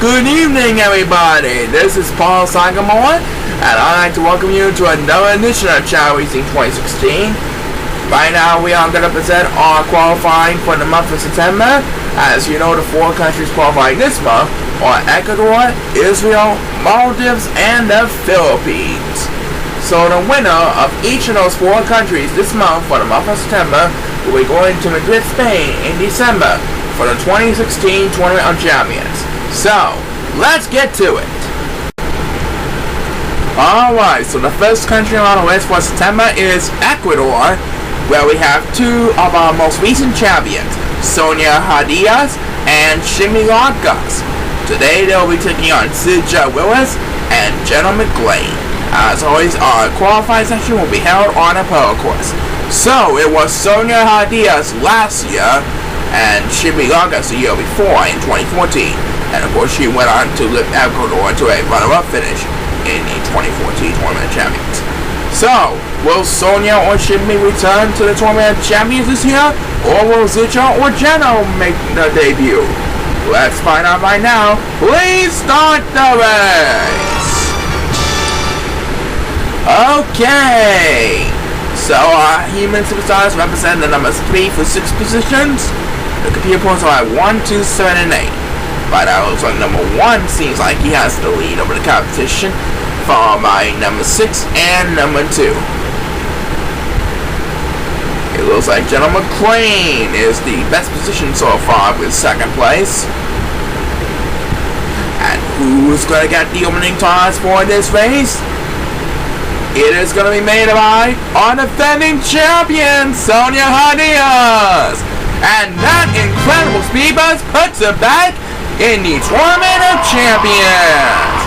Good evening, everybody. This is Paul Sagamore, and I'd like to welcome you to another edition of Chao Racing 2016. Right now, we are going to present our qualifying for the month of September. As you know, the 4 countries qualifying this month are Ecuador, Israel, Maldives, and the Philippines. So the winner of each of those 4 countries this month for the month of September will be going to Madrid, Spain in December for the 2016 Tournament of Champions. So, let's get to it. Alright, so the first country on the list for September is Ecuador, where we have 2 of our most recent champions, Sonia Diaz and Shimmy Locas. Today they'll be taking on Sija Willis and Jenna McLean. As always, our qualifying session will be held on a polo course. So, it was Sonia Diaz last year and Shimmy Locas the year before in 2014. And of course, she went on to lift Ecuador to a runner-up finish in the 2014 Tournament of Champions. So, will Sonia or Shimmy return to the Tournament of Champions this year? Or will Sija or Jenna make their debut? Let's find out right now. Please start the race! Okay, so our human superstars represent the numbers 3 through 6 positions. The computer points are at 1, 2, 7, and 8. Right now, it looks like number 1 seems like he has the lead over the competition, followed by number 6 and number 2. It looks like Jenna McLean is the best position so far with 2nd place. And who's going to get the opening toss for this race? It is going to be made by our defending champion, Sonia Diaz. And that incredible speed bus puts her back in the Tournament of Champions.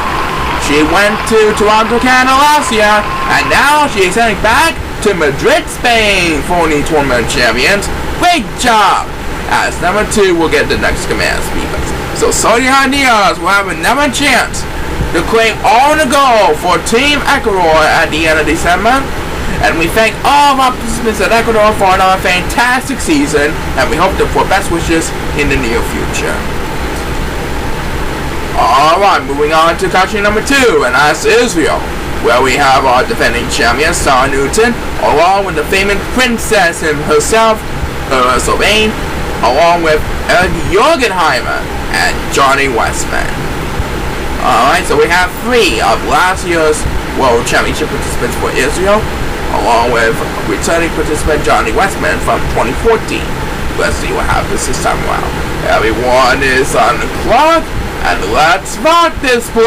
She went to Toronto, Canada last year, and now she is heading back to Madrid, Spain for the Tournament of Champions. Great job! As number 2 will get the next command speed bus. So Sonia Diaz will have another chance to claim all the gold for Team Ecuador at the end of December. And we thank all of our participants at Ecuador for another fantastic season, and we hope for best wishes in the near future. Alright, moving on to country number 2, and that's Israel, where we have our defending champion, Sarah Newton, along with the famous princess herself, Sylvain, along with Eric Jorgenheimer and Johnny Westman. Alright, so we have 3 of last year's World Championship participants for Israel, along with returning participant Johnny Westman from 2014. Let's see what happens this time around. Everyone is on the clock, and let's rock this place!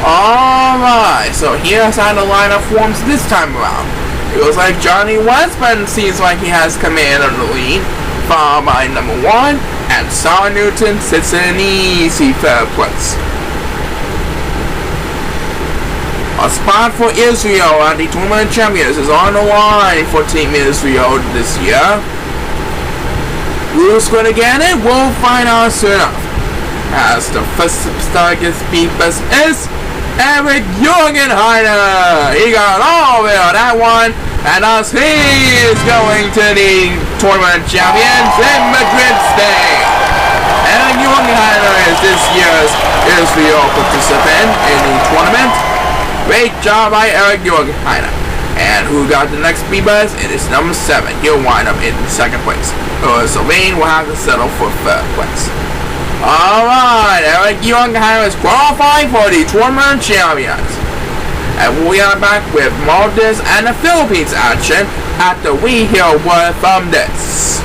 Alright, so here's how the lineup forms this time around. It looks like Johnny Westman seems like he has command of the lead, followed by number 1, and Sarah Newton sits in an easy 3rd place. A spot for Israel at the Tournament of Champions is on the line for Team Israel this year. Who's going to get it? We'll find out soon enough. As the first superstar gets beat bus is Eric Jorgenheimer. He got all the way on that one. And as he is going to the Tournament of Champions in Madrid, Spain. Eric Jorgenheimer is this year's Israel participant in the tournament. Great job by Eric Jorgenheimer. And who got the next speed bus? It is number 7. He'll wind up in 2nd place. Sylvain will have to settle for 3rd place. Alright, Eric Jorgenheimer is qualifying for the Tournament of Champions. And we are back with Maldives and the Philippines action after we hear a word from this.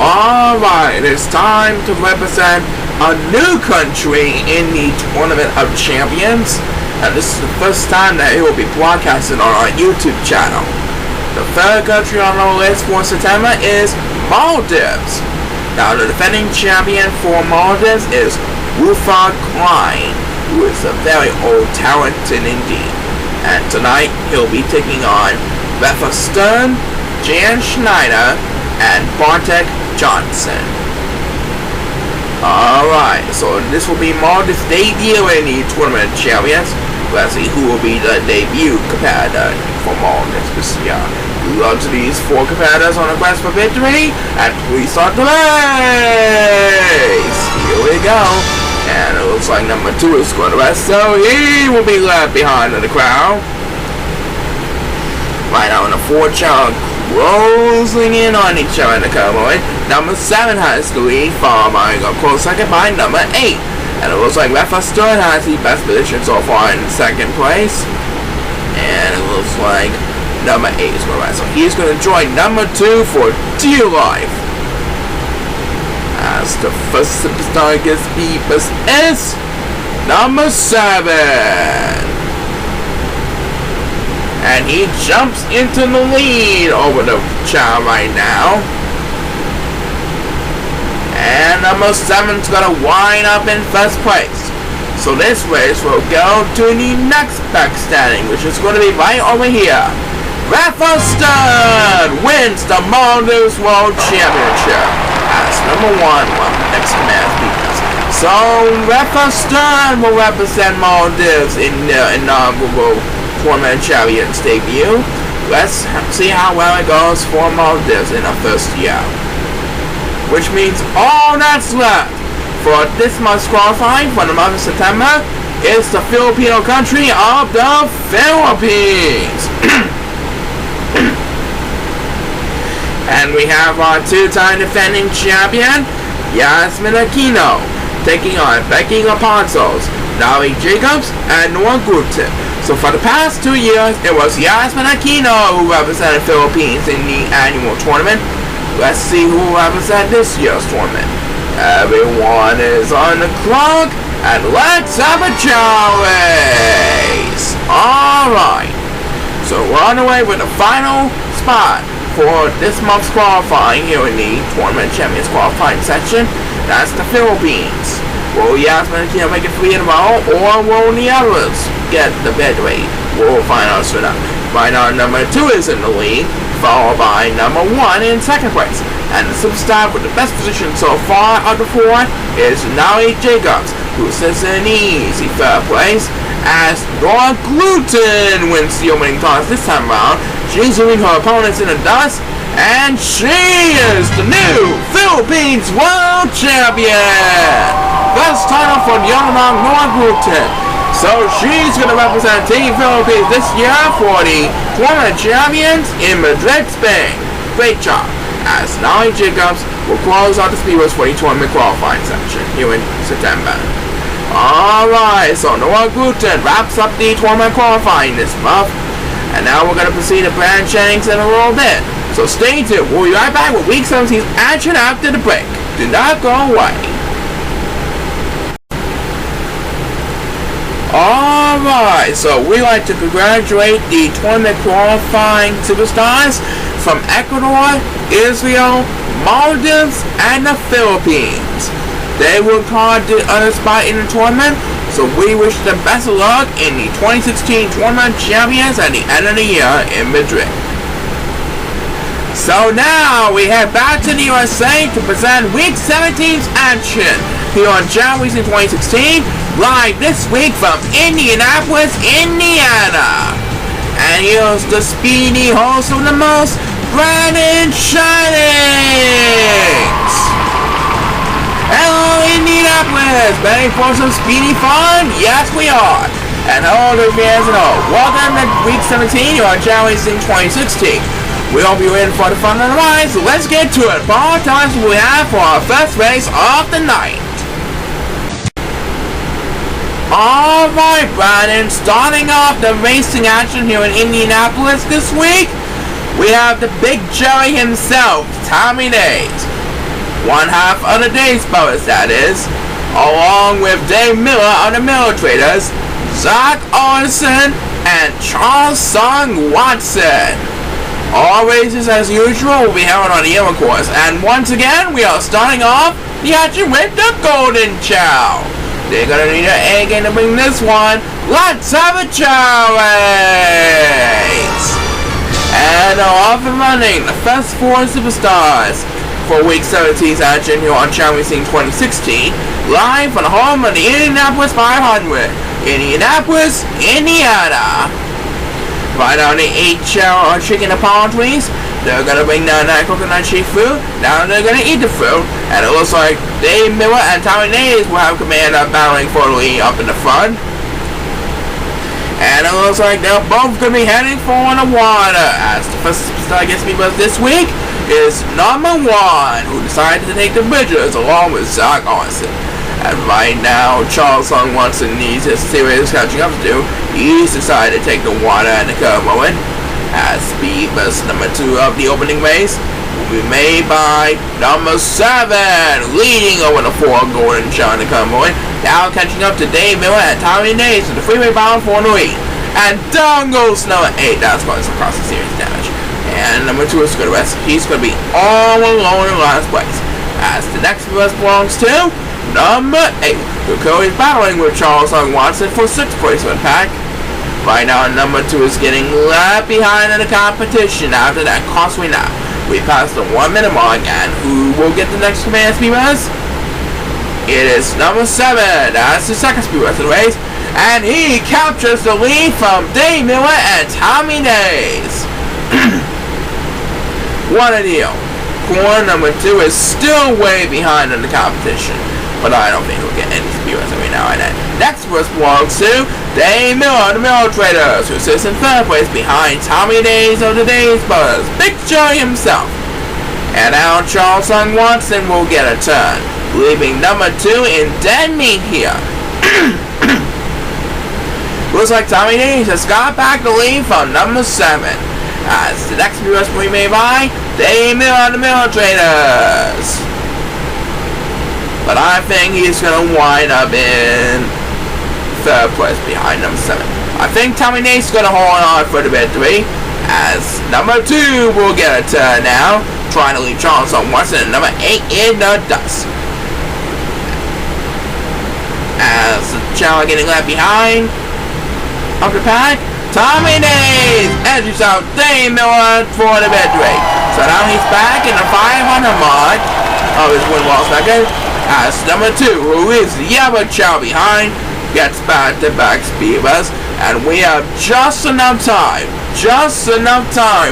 Alright, it is time to represent a new country in the Tournament of Champions. And this is the first time that it will be broadcasted on our YouTube channel. The 3rd country on our list for September is Maldives. Now the defending champion for Maldives is Rufa Klein, who is a very old talent in Indy. And tonight he'll be taking on Rafa Stern, Jan Schneider, and Bartek Johnson. Alright, so this will be Maldives' debut in the Tournament of Champions. Let's see who will be the debut competitor for Maldives this year. Good luck to these 4 competitors on a quest for victory, and please start the race! Here we go. And it looks like number 2 is going to rest, so he will be left behind in the crowd. Right now, the 4 child closing in on each other in the convoy. Number 7 has the lead, followed by a close second by number 8. And it looks like Rafa Stern has the best position so far in 2nd place. And it looks like number 8 is going to rest. So he's going to join number 2 for dear life. As the first superstar gets beat is number 7. And he jumps into the lead over the Chao right now. And number 7's gonna wind up in 1st place. So this race will go to the next back standing, which is going to be right over here. Rafa Stern wins the Maldives World Championship as number 1. Well, next command speakers. So Rafa Stern will represent Maldives in the inaugural Tournament Champions debut. Let's see how well it goes for Maldives in our 1st year. Which means all that's left for this month's qualifying for the month of September is the Filipino country of the Philippines. And we have our 2-time defending champion, Yasmin Aquino, taking on Becky Laponzos, Nali Jacobs, and Noah Guten. So for the past 2 years, it was Yasmin Aquino who represented Philippines in the annual tournament. Let's see who will represent this year's tournament. Everyone is on the clock, and let's have a Chao race! Alright, so we're on the way with the final spot for this month's qualifying here in the Tournament Champions qualifying section. That's the Philippines. Will Yasmin Aquino make it 3 in a row, or will the others get the victory? We'll find out soon enough. Right now, number 2 is in the lead, followed by number 1 in 2nd place. And the superstar with the best position so far of the 4 is Nali Jacobs, who sits in the easy 3rd place, as Noah Gluten wins the opening toss this time around. She's leaving her opponents in the dust, and she is the new Philippines World Champion! First title for the young Noah Gluten. So she's going to represent Team Philippines this year for the Tournament Champions in Madrid, Spain. Great job. As Nali Jacobs will close out the speedways for the tournament qualifying section here in September. Alright, so Noah Gluten wraps up the tournament qualifying this month. And now we're going to proceed to Brand Jennings in a little bit. So stay tuned. We'll be right back with Week 17's action after the break. Do not go away. Alright, so we like to congratulate the tournament qualifying superstars from Ecuador, Israel, Maldives, and the Philippines. They worked hard to earn a spot in the tournament, so we wish them best of luck in the 2016 Tournament Champions at the end of the year in Madrid. So now we head back to the USA to present Week 17's action here on Chao Racing 2016, live this week from Indianapolis, Indiana. And here's the speedy host of the most, Brandon Shinings. Hello, Indianapolis. Ready for some speedy fun? Yes, we are. And hello to fans and all. Welcome to Week 17 here on Chao Racing 2016. We hope you're in for the fun of the ride, so let's get to it. Ball times we have for our first race of the night. Alright, Brandon, starting off the racing action here in Indianapolis this week, we have the Big Jerry himself, Tommy Days. One half of the Days Brothers, that is, along with Dave Miller of the Miller Traders, Zach Olson, and Charles Sung Watson. All races, as usual, will be held on the yellow course. And once again, we are starting off the action with the Golden Chao. They're gonna need an A game to bring this one. Let's have a Chao race! And off and running, the first 4 superstars for Week 17's action here on Chao Racing 2016, live from the home of the Indianapolis 500, Indianapolis, Indiana. Right now they ate Chao chicken and palm trees. They're gonna bring down that coconut shake food. Now they're gonna eat the food. And it looks like Dave Miller and Tommy Days will have command of battling for the lead up in the front. And it looks like they're both gonna be heading for the water. As the first star gets me buzz this week is number 1, who decided to take the bridges along with Zach Arson. And right now, Charles Watson needs his serious catching up to do. He's decided to take the water and the curve moment. As speed bus number 2 of the opening race will be made by number 7, leading over the 4 Golden John the curve moment. Now catching up to Dave Miller and Tommy Days with the freeway bound for the lead. And down goes number 8. That's going to cause some serious damage. And number 2 is going to rest. He's going to be all alone in last place. As the next bus belongs to number 8, who is battling with Charles Watson for 6th place in the pack. Right now, number 2 is getting left behind in the competition after that costly nap. We passed the 1 minute mark, and who will get the next command speed bus? It is number 7. That's the second speed bus of the race. And he captures the lead from Dave Miller and Tommy Days. What a deal. Corner number 2 is still way behind in the competition. But I don't think we'll get any speed bus every now and then. Next bus belongs to Dave Miller, the Mill Traders, who sits in 3rd place behind Tommy Days of the Days Buzz, Big Joe himself. And now Charles Watson will get a turn, leaving number 2 in dead meat here. Looks like Tommy Days has got back the lead from number 7. As the next speed bus will be made by Dave Miller, the Mill Traders. But I think he's going to wind up in 3rd place behind number 7. I think Tommy Days is going to hold on for the victory, as number 2 will get a turn now, trying to leave Charles Watson and number 8 in the dust. As Chao getting left behind of the pack, Tommy Days edges out Dave Miller for the victory. So now he's back in the 500 mark of his win-loss record. As number 2, who is the other Chao behind, gets back-to-back speed bus, and we have just enough time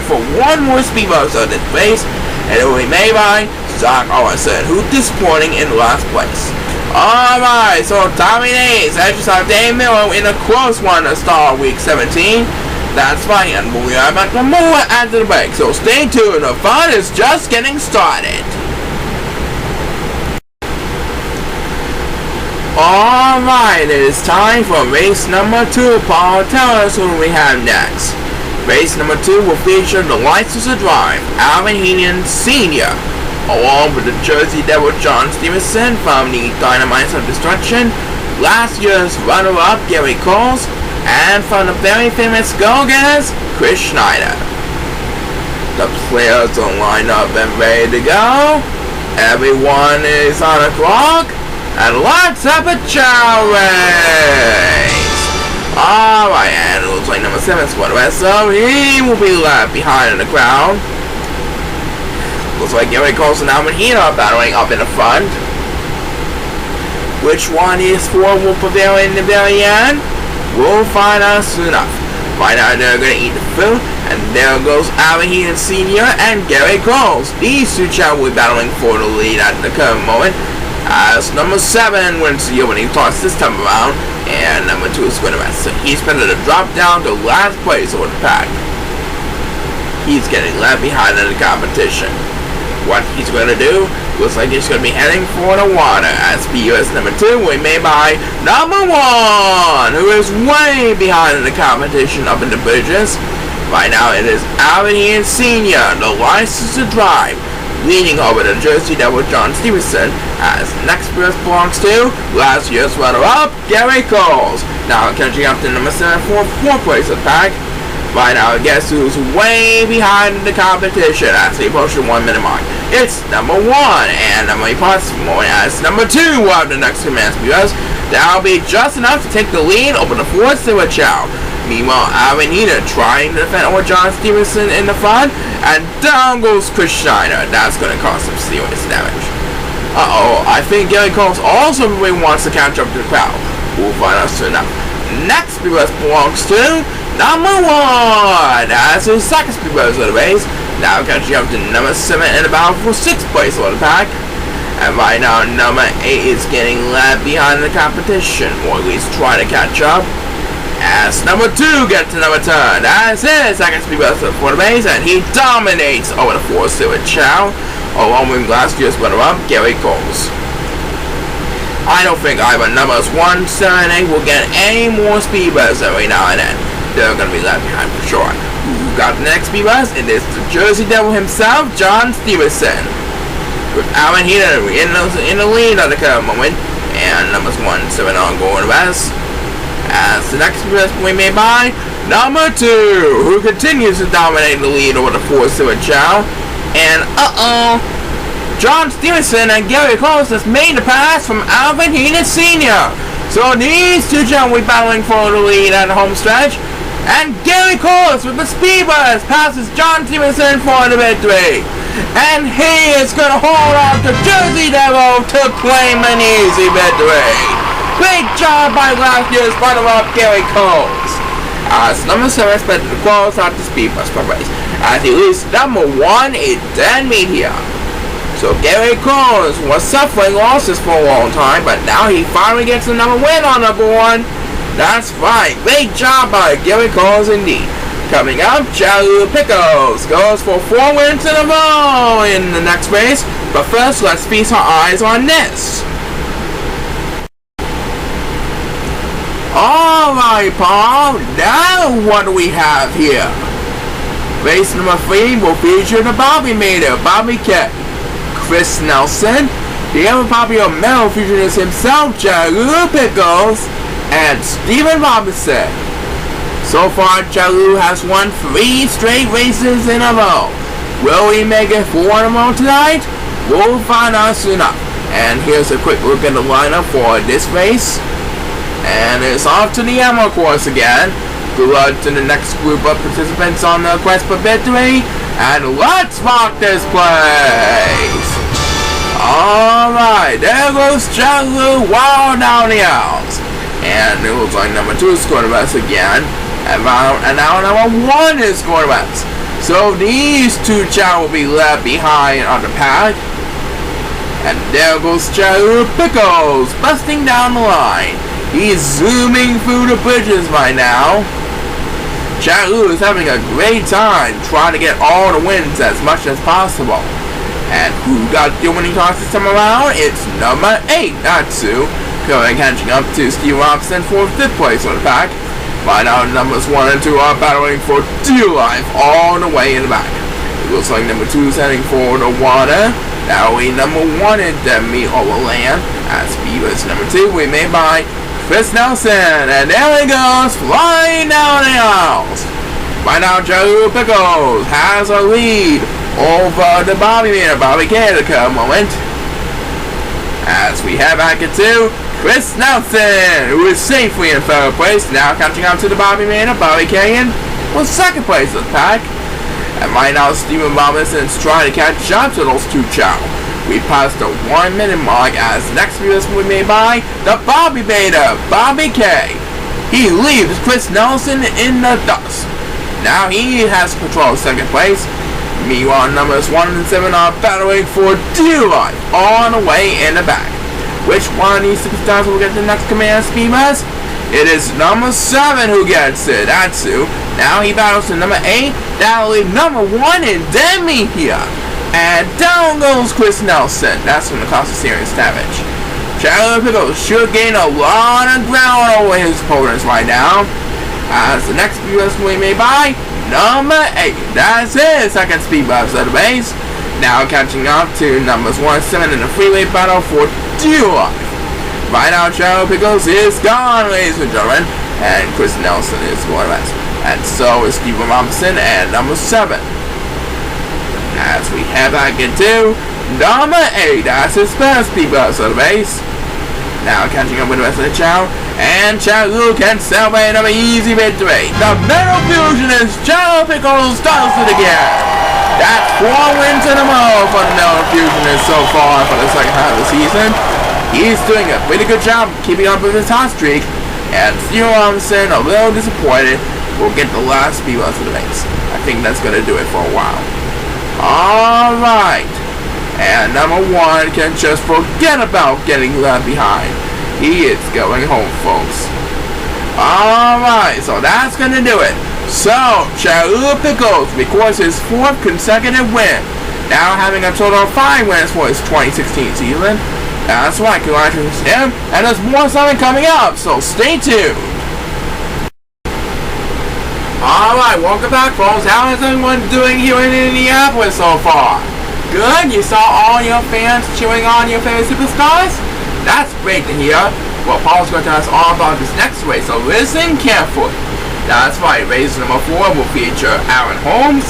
for one more speed bus on this race, and it will be made by Zach Arson, who's disappointing in last place. Alright, so Tommy Days edges out Dave Miller in a close one to start week 17. That's fine, and we'll be right back for more after the break, so stay tuned, the fun is just getting started. Alright, it is time for race number 2. Paul, tell us who we have next. Race number 2 will feature the license to drive, Alvin Heenan Sr., along with the Jersey Devil John Stevenson from the Dynamites of Destruction, last year's runner-up Gary Coles, and from the very famous Go-Getters, Chris Schneider. The players are lined up and ready to go. Everyone is on the clock. And let's have a Chao race! Alright, and it looks like number 7 is for the rest, so he will be left behind in the crowd. Looks like Gary Coles and Alvin Heenan are battling up in the front. Which one these 4 will prevail in the very end? We'll find out soon enough. Right now they're going to eat the food, and there goes Alvin Heenan Sr. and Gary Coles. These 2 Chao will be battling for the lead at the current moment. As number 7 wins the opening toss this time around, and number 2 is going to rest. So he's going to drop down to last place over the pack. He's getting left behind in the competition. What he's going to do, looks like he's going to be heading for the water, as PUS number 2 will be made by number 1, who is way behind in the competition up in the bridges. Right now it is Alvin Heenan Sr., the license to drive, leading over the Jersey Devil John Stevenson, as next place belongs to last year's runner-up Gary Coles. Now catching up to number 7 for 4th place of the pack. Right now, guess who's way behind in the competition as they approach the 1 minute mark? It's number 1, and number 8 more as number 2 of the next command speeders. That'll be just enough to take the lead over the 4th to a Chao. Meanwhile, Alvin Heenan trying to defend over John Stevenson in the front, and down goes Chris Schneider. That's going to cause some serious damage. I think Gary Coles also really wants to catch up to the crowd. We'll find out soon enough. Next because belongs to number 1. That's his second speed bus of the race. Now catching up to number 7 in the battle for 6th place on the pack. And right now number 8 is getting left behind the competition, or at least trying to catch up. As number 2 gets to number 10. That's his second speed bus for the race, and he dominates over the 4-0 Chao, along with last year's runner-up, Gary Coles. I don't think either numbers 1, 7, and 8 will get any more speed bus every now and then. They're going to be left behind for sure. Who got the next speed bus? It is the Jersey Devil himself, John Stevenson. With Alan Heaton in the lead at the current moment, and numbers 1, 7 on going west. As the next speed bus will be made by number 2, who continues to dominate the lead over the 4-0 Chao. And John Stevenson and Gary Coles has made the pass from Alvin Heaton Sr. So these two gentlemen will be battling for the lead at the home stretch. And Gary Coles with the speed bus passes John Stevenson for the victory. And he is going to hold on to Jersey Devil to claim an easy victory. Great job by last year's runner-up Gary Coles. As number 7 expected to close out the speed bus race, as he leads number 1 in dead meat here. So Gary Coles was suffering losses for a long time, but now he finally gets another win on number 1. That's right, great job by Gary Coles indeed. Coming up, ChaoEmperor goes for 4 wins in a row in the next race, but first let's feast our eyes on this. Alright, Paul, now what do we have here? Race number 3 will feature the Bobby Mater, Bobby K, Chris Nelson, the ever popular male fusionist himself, ChaoEmperor, and Stephen Robinson. So far, Chao has won 3 straight races in a row. Will he make it 4 in a row tonight? We'll find out soon enough. And here's a quick look at the lineup for this race. And it's off to the Emerald course again. Good luck to the next group of participants on the quest for victory. And let's rock this place! Alright, there goes Chao wild down the aisles. And it looks like number 2 is scoring the best again. And now number 1 is scoring the best. So these two Chao will be left behind on the pack. And there goes ChaoEmperor busting down the line. He's zooming through the bridges right now. Chao is having a great time trying to get all the wins as much as possible. And who got the winning toss this time around? It's number 8, Natsu. Currently catching up to Steve Robinson for 5th place on the pack. Right now, numbers 1 and 2 are battling for dear life all the way in the back. It looks like number 2 is heading for the water. That will be number 1 in dead meat over land. As Beavers number 2 will be made by Chris Nelson. And there he goes, flying down the aisles. Right now, ChaoEmperor has a lead over the Bobby Mater, Bobby K at the current moment. As we head back into Chris Nelson, who is safely in 3rd place, now catching up to the Bobby Mater, Bobby K in 2nd place of the pack. And right now, Stephen Robinson is trying to catch up to those two Chao. We passed the 1 minute mark as next race will be made by the Bobby Mater, Bobby K. He leaves Chris Nelson in the dust. Now he has control of 2nd place. Meanwhile, numbers 1 and 7 are battling for dear life all the way in the back. Which one of these superstars will get the next command speed bus? It is number 7 who gets it, Natsu. Now he battles to number 8. That'll leave number 1 in Demi here. And down goes Chris Nelson. That's from the cost of serious damage. ChaoEmperor should gain a lot of ground over his opponents right now. As the next speed bus will be made by number 8. That's his 2nd speed bus of the base. Now catching up to numbers 1 and 7 in the freeway battle for dear life. Right now, ChaoEmperor is gone, ladies and gentlemen. And Chris Nelson is going last. And so is Stephen Robinson and number 7. As we head back into number 8. That's his 1st speed bus of the base. Now catching up with the rest of the Chao. And Chao can celebrate another easy victory. The Metal Fusionist ChaoEmperor does it again. That's 4 wins in a row for the Metal Fusionist so far for the 2nd half of the season. He's doing a pretty good job keeping up with his hot streak. And Steve Robinson a little disappointed we'll get the last people of the race. I think that's gonna do it for a while. Alright. And number 1 can just forget about getting left behind. He is going home, folks. Alright, so that's gonna do it. So, ChaoEmperor records his 4th consecutive win, now having a total of 5 wins for his 2016 season. That's right, congratulations to him, and there's more something coming up, so stay tuned. Alright, welcome back, folks. How is everyone doing here in Indianapolis so far? Good? You saw all your fans cheering on your favorite superstars? That's great to hear. Well, Paul's going to tell us all about this next race, so listen carefully. That's right, race number 4 will feature Aaron Holmes,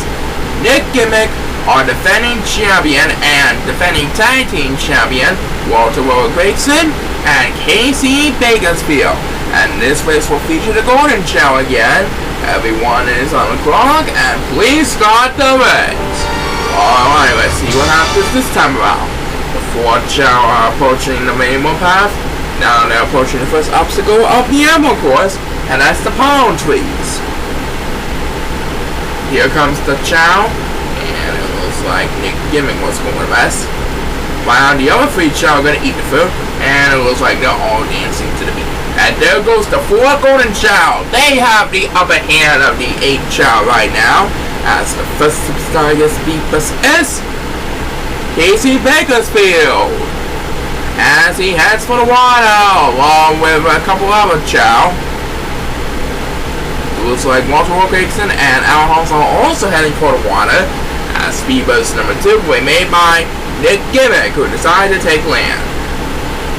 Nick Gimmick, our defending champion and defending tag team champion, Walter Gregson, and Casey Bakersfield. And this race will feature the Golden Chow again. Everyone is on the clock, and please start the race. Alright, let's see what happens this time around. The 4 Chow are approaching the main path. Now they're approaching the first obstacle of the Emerald course, and that's the palm trees. Here comes the Chow, and it looks like Nick Gimmick was going to best. While the other 3 Chow are going to eat the food, and it looks like they're all dancing to the beat. And there goes the 4 Golden Chow. They have the upper hand of the 8 Chow right now, as the first superstar gets beat is Casey Bakersfield, as he heads for the water, along with a couple other Chow. It looks like Walter Gregson and Al Holmes are also heading for the water, as speedboats number 2 were made by Nick Gimmick, who decided to take land.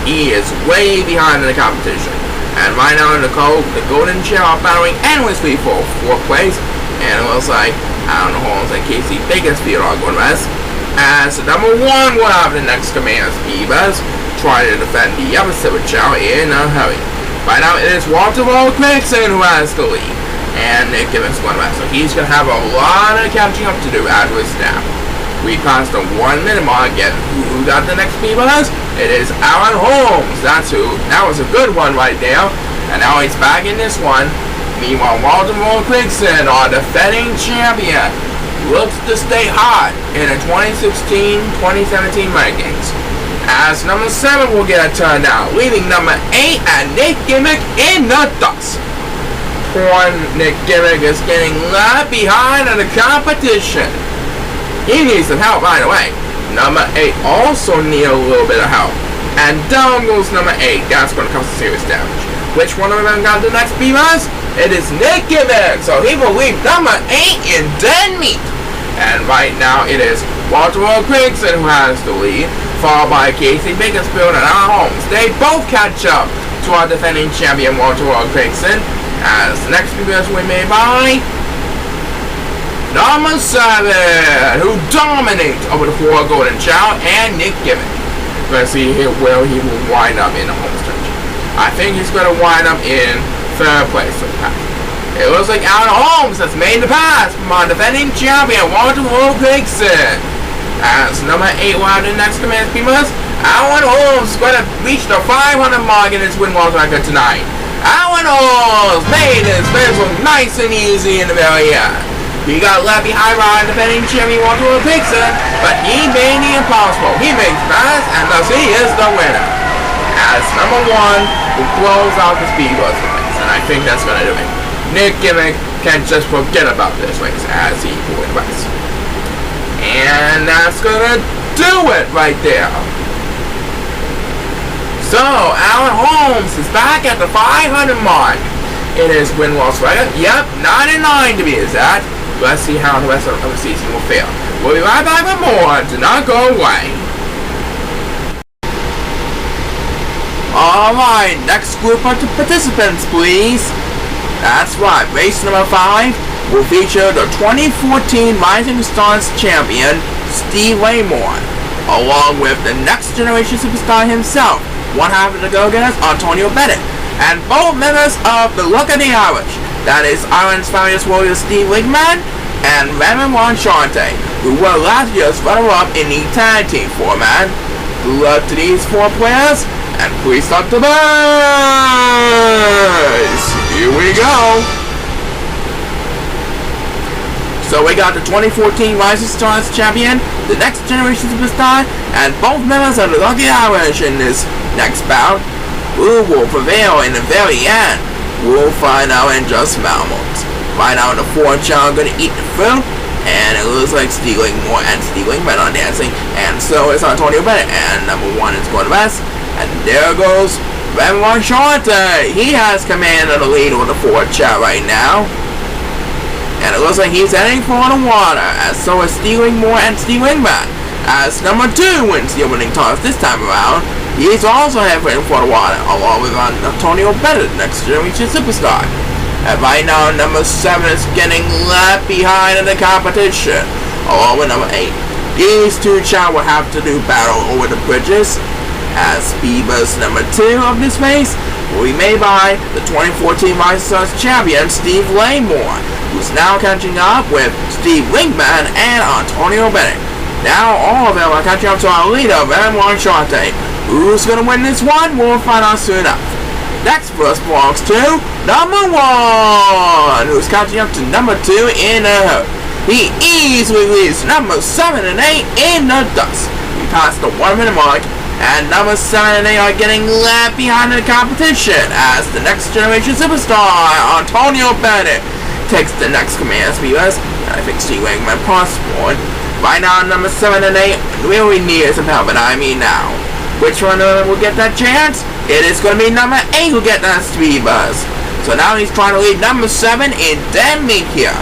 He is way behind in the competition, and right now in the Golden Chow are battling endlessly for 4th place, and it looks like Al Holmes and Casey Bakersfield are going to rest, as number 1 will have the next command speedboats try to defend the other 7 Chow in a hurry. Right now it is Walter Gregson who has the lead, and Nick Gimmick's going to rest, so he's going to have a lot of catching up to do after his snap. We passed the 1 minute mark again. Who got the next speedboat? It is Aaron Holmes. That's who. That was a good one right there. And now he's back in this one. Meanwhile, Walter Gregson, our defending champion, looks to stay hot in the 2016-2017 rankings, as number 7 will get a turn now, leaving number 8 and Nick Gimmick in the dust. Poor Nick Gimmick is getting left behind in the competition. He needs some help right away. Number 8 also needs a little bit of help. And down goes number 8. That's going to cause serious damage. Which one of them got the next speedboats? It is Nick Gimmick. So he will leave number 8 in dead meat. And right now it is Walter Gregson who has the lead, followed by Casey Bakersfield and Al Holmes. They both catch up to our defending champion Walter Gregson, as the next speedboats will be made by number 7, who dominates over the 4 Golden Chow, and Nick Gimmick. Let's see here where he will wind up in the home stretch. I think he's going to wind up in 3rd place for the pack. It looks like Aaron Holmes has made the pass from our defending champion, Walter Gregson. As number 8 will have the next command speedboats, Aaron Holmes is going to reach the 500 mark in his win-loss record tonight. Aaron Holmes made his finish look nice and easy in the very end. He got left behind by defending champion Walter Gregson, but he made the impossible. He makes pass, and thus he is the winner, as number 1 will close out the speedboats race, and I think that's going to do it. Nick Gimmick can't just forget about this race, as he will rest. And that's going to do it right there. So, Aaron Holmes is back at the 500 mark in his win-loss record. Yep, 99 to be exact. Let's see how the rest of the season will fare. We'll be right back with more. Do not go away. Alright, next group of participants, please. That's right, race number 5 will feature the 2014 Rising Stars champion, Steve Raymore, along with the next generation superstar himself, one half of the Go-Getters, Antonio Bennett, and both members of the Luck of the Irish. That is Iron's Fabulous Warrior Steve Wigman and Raymond Monchante, who were last year's runner-up in the tag team format. Good luck to these 4 players, and please start the race. Here we go. So we got the 2014 Rising Stars champion, the Next Generation Superstar, and both members of the Lucky Irish in this next bout. Who will prevail in the very end? We'll find out in just moments. Right now, the 4 child gonna eat the fruit, and it looks like Stealing More and Stealing Men are dancing, and so is Antonio Bennett, and number 1 is going to best. And there goes Benoit Shante. He has command of the lead with the 4 child right now. And it looks like he's heading for the water, as so is Stealing More and Stealing Man. As number 2 wins the opening toss this time around, he's also heading for the water, along with Antonio Bennett, Next Generation Superstar. And right now, number 7 is getting left behind in the competition, along with number 8. These 2 child will have to do battle over the bridges, as Bieber's number 2 of this race will be made by the 2014 Rising Stars champion Steve Laymore, who's now catching up with Steve Winkman and Antonio Bennett. Now all of them are catching up to our leader, Benoit Shante. Who's going to win this one? We'll find out soon enough. Next first belongs to number 1, who's catching up to number 2 in the herd. He easily leads number 7 and 8 in the dust. He passed the 1 minute mark, and number 7 and 8 are getting left behind in the competition as the Next Generation Superstar, Antonio Bennett, takes the next command speeders, and I think Steve Wingman possible. Right now, number 7 and 8 really need some help, and I mean now. Which one will get that chance? It is going to be number 8 who get that speed buzz. So now he's trying to lead number 7 in dead meat here.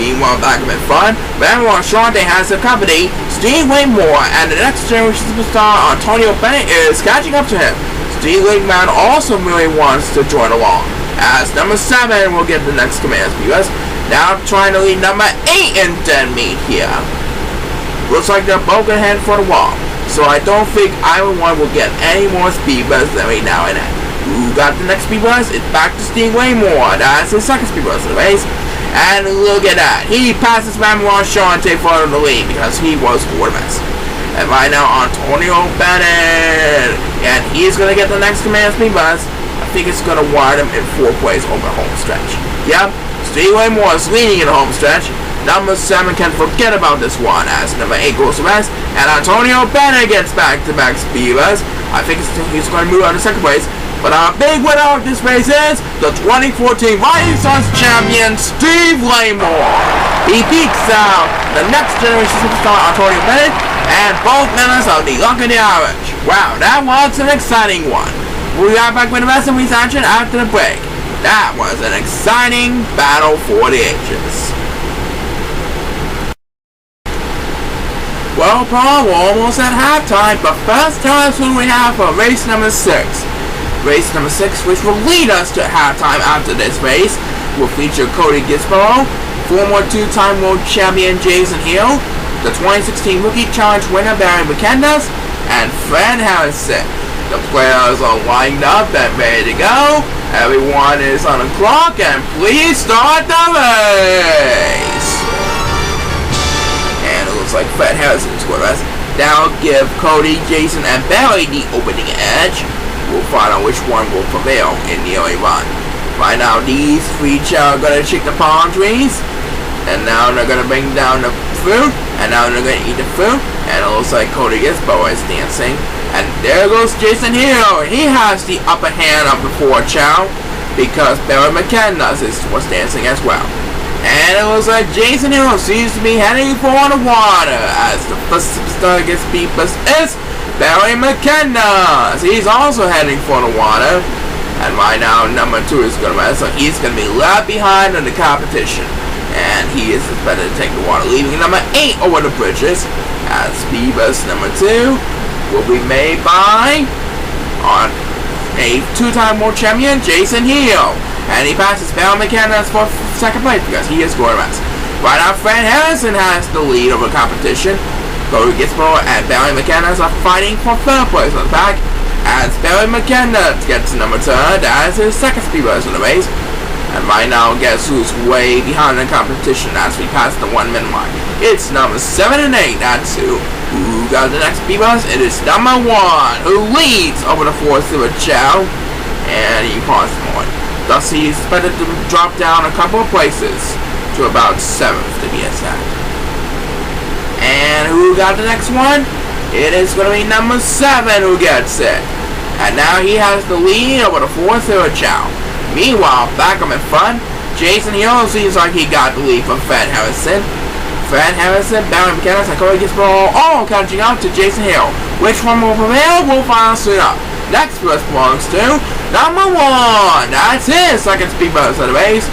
Meanwhile, back in front, Benoit Shante has the company, Steve Waymore, and the Next Generation Superstar, Antonio Bennett, is catching up to him. Steve Wingman also really wants to join along, as number 7 will get the next command speeders. Now trying to lead number 8 in dead meat here. Looks like they're both going to head for the wall, so I don't think either one will get any more speed buzz than right now and then. Who got the next speed buzz? It's back to Steve Waymore. That's his second speed buzz in the race. And look at that. He passes Benoit Shante for the lead because he was quarterback. And right now, Antonio Bennett. And he's going to get the next command speed buzz. I think it's going to wire him in 4 plays over the home stretch. Yep. Steve Waymore is leading in the home stretch. Number 7 can forget about this one as number 8 goes to rest. And Antonio Bennett gets back-to-back speed buzz. I think he's going to move on to second place. But our big winner of this race is the 2014 Rising Stars champion, Steve Laymore. He beats out the Next Generation Superstar, Antonio Bennett, and both members of the Lucky Irish. Wow, that was an exciting one. We'll be right back with the rest of this action after the break. That was an exciting battle for the ages. Well, Paul, we're almost at halftime, but first time who we have for race number 6. Race number 6, which will lead us to halftime after this race, will feature Cody Gisborough, former 2-time world champion Jason Hill, the 2016 Rookie Challenge winner Barry McKenna, and Fred Harrison. The players are lined up and ready to go. Everyone is on the clock, and please start the race. And it looks like Fred Harrison is with us. Now give Cody, Jason, and Barry the opening edge. We'll find out which one will prevail in the early run. Right now, these 3 are going to shake the palm trees. And now they're going to bring down the fruit. And now they're going to eat the fruit. And it looks like Cody Gisborough is dancing. And there goes Jason Hill. He has the upper hand of the 4 Chow, because Barry McKenna was dancing as well. And it looks like Jason Hill seems to be heading for the water, as the first superstar gets beat is Barry McKenna. He's also heading for the water. And right now, number 2 is going to rest, so he's going to be left behind in the competition. And he is expected to take the water, leaving number 8 over the bridges. As Beavis number 2 will be made by a 2-time world champion, Jason Hill. And he passes Barry McKenna for second place because he is going to rest. Right now, Fred Harrison has the lead over the competition. Cody Gisborough and Barry McKenna are fighting for third place on the back, as Barry McKenna gets number 2. That is his second speed buzz in the race. And right now, guess who's way behind the competition as we pass the 1 minute mark? It's number 7 and 8. That's who got the next speed buzz. It is number 1 who leads over the 4 Silver Chow, and he passes more. Thus, he's expected to drop down a couple of places to about 7th to be exact. And who got the next one? It is going to be number 7 who gets it. And now he has the lead over the 4th hill Chao. Meanwhile, back up in front, Jason Hill seems like he got the lead from Fred Harrison. Fred Harrison, Barry McKenna, Sakura Gizmo, all catching up to Jason Hill. Which one will prevail? We'll find out soon enough. Next first belongs to number 1. That's his second speed bus of the race.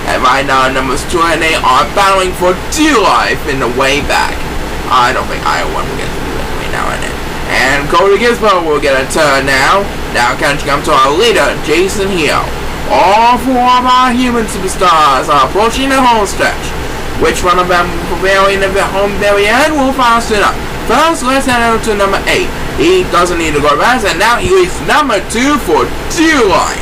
And right now, numbers 2 and 8 are battling for dear life in the way back. I don't think either one will get to do it right now and then. And Cody Gizmo will get a turn now. Now catching up to our leader, Jason Hill. All 4 of our human superstars are approaching the home stretch. Which one of them will prevail in the home very end? We'll find soon enough. First, let's head over to number 8. He doesn't need to go fast, and now he leads number 2 for dear life.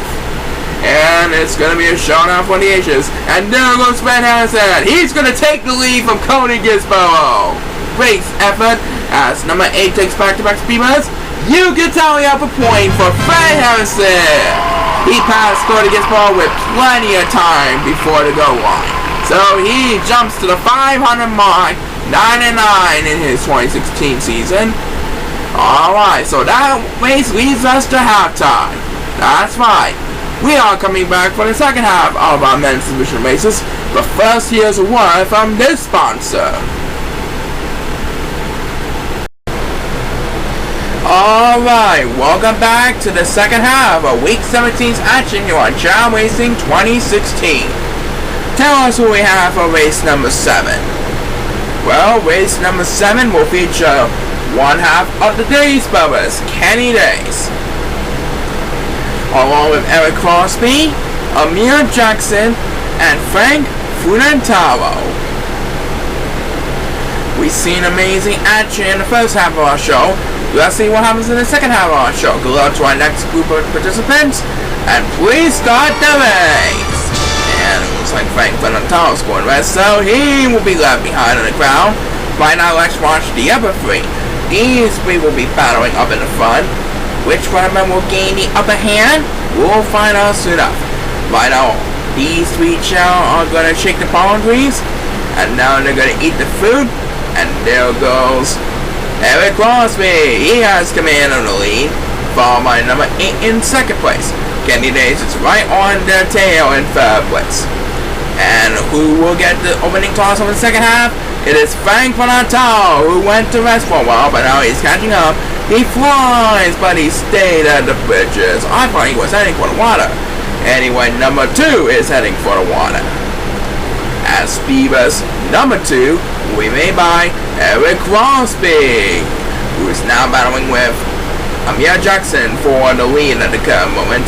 And it's going to be a showdown for the ages. And there goes Fred Harrison. He's going to take the lead from Cody Gizmo. Great effort as number 8 takes back-to-back speeders. You can tally up a point for Fred Harrison. He passed Cody Gizmo with plenty of time before the goal line. So he jumps to the 500 mark, 9-9 in his 2016 season. Alright, so that race leads us to halftime. That's right. We are coming back for the second half of our men's division races. But first, here's a word from this sponsor. Alright, welcome back to the second half of Week 17's action here on Chao Racing 2016. Tell us who we have for race number 7. Well, race number 7 will feature one half of the Days brothers, Kenny Days, along with Eric Crosby, Amir Jackson, and Frank Funantaro. We've seen amazing action in the first half of our show. Let's see what happens in the second half of our show. Good luck to our next group of participants, and please start the race. And it looks like Frank Funantaro scored red, so he will be left behind in the crowd. Right now, let's watch the other 3. These 3 will be battling up in the front. Which one of them will gain the upper hand? We'll find out soon enough. Right now, these 3 Chao are going to shake the palm trees. And now they're going to eat the food. And there goes Eric Crosby. He has command of the lead, followed by number 8 in second place. Kenny Days is right on their tail in third place. And who will get the opening toss of the second half? It is Frank Funantaro, who went to rest for a while, but now he's catching up. He flies, but he stayed at the bridges. I thought he was heading for the water. Anyway, number 2 is heading for the water. As Beavers, number 2 will be made by Eric Crosby, who is now battling with Amir Jackson for the lead at the current moment.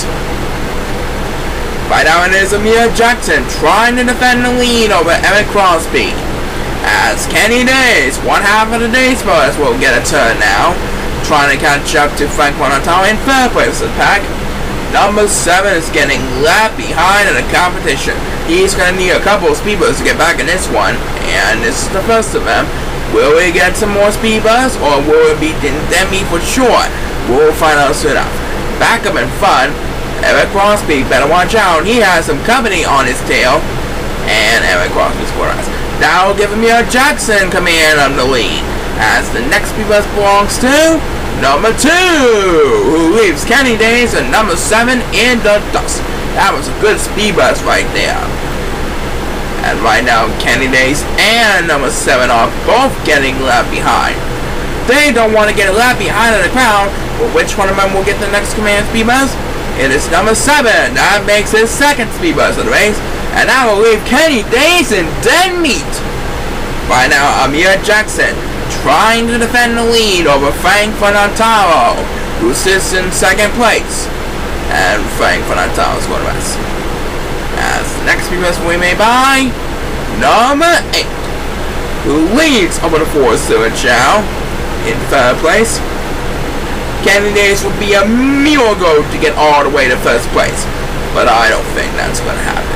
Right now it is Amir Jackson trying to defend the lead over Eric Crosby. As Kenny Days, one half of the Days brothers, will get a turn now, trying to catch up to Frank Funantaro in third place of the pack. Number 7 is getting left behind in the competition. He's going to need a couple of speedboats to get back in this one, and this is the first of them. Will we get some more speedboats, or will it be Demi for sure? We'll find out soon enough. Back up in front, Eric Crosby, better watch out. He has some company on his tail, and Eric Crosby scores. Now we'll give Amir Jackson command on the lead, as the next speedboat belongs to number 2, who leaves Kenny Days and number 7 in the dust. That was a good speed bus right there. And right now, Kenny Days and number 7 are both getting left behind. They don't want to get left behind in the crowd, but which one of them will get the next command speed bus? It is number 7. That makes his second speed bus of the race. And that will leave Kenny Days in dead meat. Right now, Amir Jackson trying to defend the lead over Frank Funantaro, who sits in second place. And Frank Funantaro is going to rest. As the next speed bus will be made by number 8, who leads over the 4-0 Chao in third place. Kenny Days would be a miracle to get all the way to first place, but I don't think that's going to happen.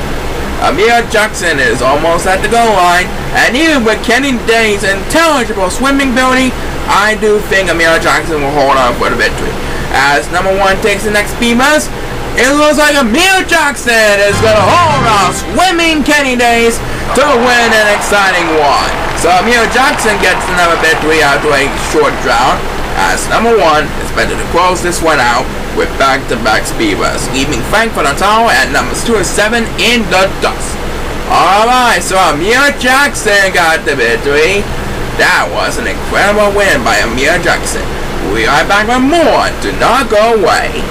Amir Jackson is almost at the goal line, and even with Kenny Days' intelligible swimming ability, I do think Amir Jackson will hold on for the victory. As number 1 takes the next speed bus, It looks like Amir Jackson is going to hold off Swimming Kenny Days to win an exciting one. So Amir Jackson gets another victory after a short drought, as number 1 is better to close this one out with back-to-back speeders, leaving Frankfurt on top at numbers 2 and 7 in the dust. Alright, so Amir Jackson got the victory. That was an incredible win by Amir Jackson. We are back with more. Do not go away.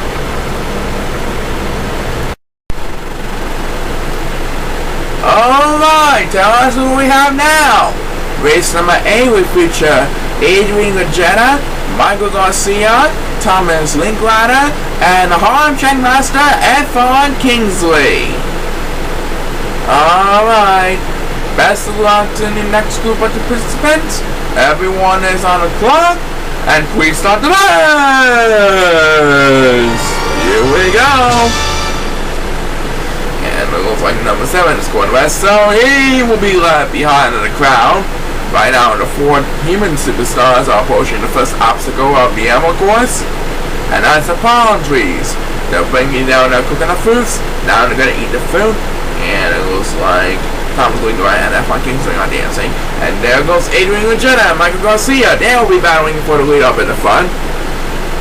Alright, tell us who we have now. Race number 8 will feature Adrian Gajetta, Michael Garcia, Thomas Linklater, and the Harlem Checkmaster Efron Kingsley. Alright, best of luck to the next group of the participants. Everyone is on the clock, and please start the race. Here we go. And it looks like number 7 is going west, so he will be left behind in the crowd. Right now, the 4 human superstars are approaching the first obstacle of the Emerald course, and that's the palm trees. They're bringing down their coconut fruits. Now they're gonna eat the fruit, and it looks like Tom's going to and F1 Kingsley are dancing. And there goes Adrian Gajetta and Michael Garcia. They'll be battling for the lead up in the front.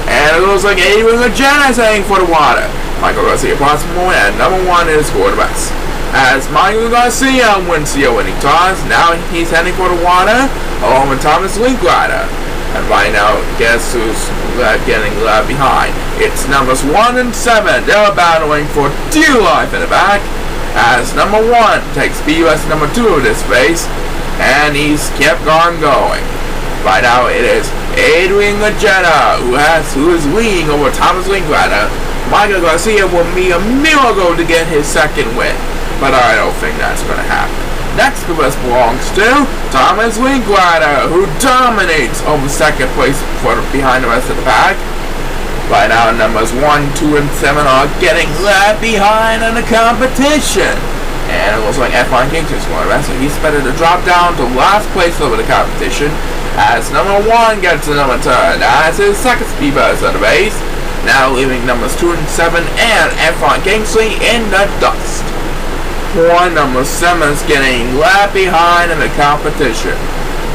And it looks like Adrian Gajetta is heading for the water. Michael Garcia possible, and number 1 is Gordon West. As Michael Garcia wins the winning toss, now he's heading for the water, along with Thomas Linklater. And right now, guess who's getting left behind? It's numbers 1 and 7. They're battling for dear life in the back, as number 1 takes BUS number 2 of this race, and he's kept on going. Right now, it is Adrian Gajetta who is leading over Thomas Linklater. Michael Garcia will need a miracle to get his second win, but I don't think that's going to happen. Next to us belongs to Thomas Linklater, who dominates over second place behind the rest of the pack. Right now, numbers 1, 2, and 7 are getting left behind in the competition. And it looks like F1 Kingsley's going to rest, so he's better to drop down to last place over the competition, as number 1 gets another turn as his second speed buzz of the race. Now leaving numbers 2 and 7 and Efron Kingsley in the dust. Poor number 7 is getting left behind in the competition.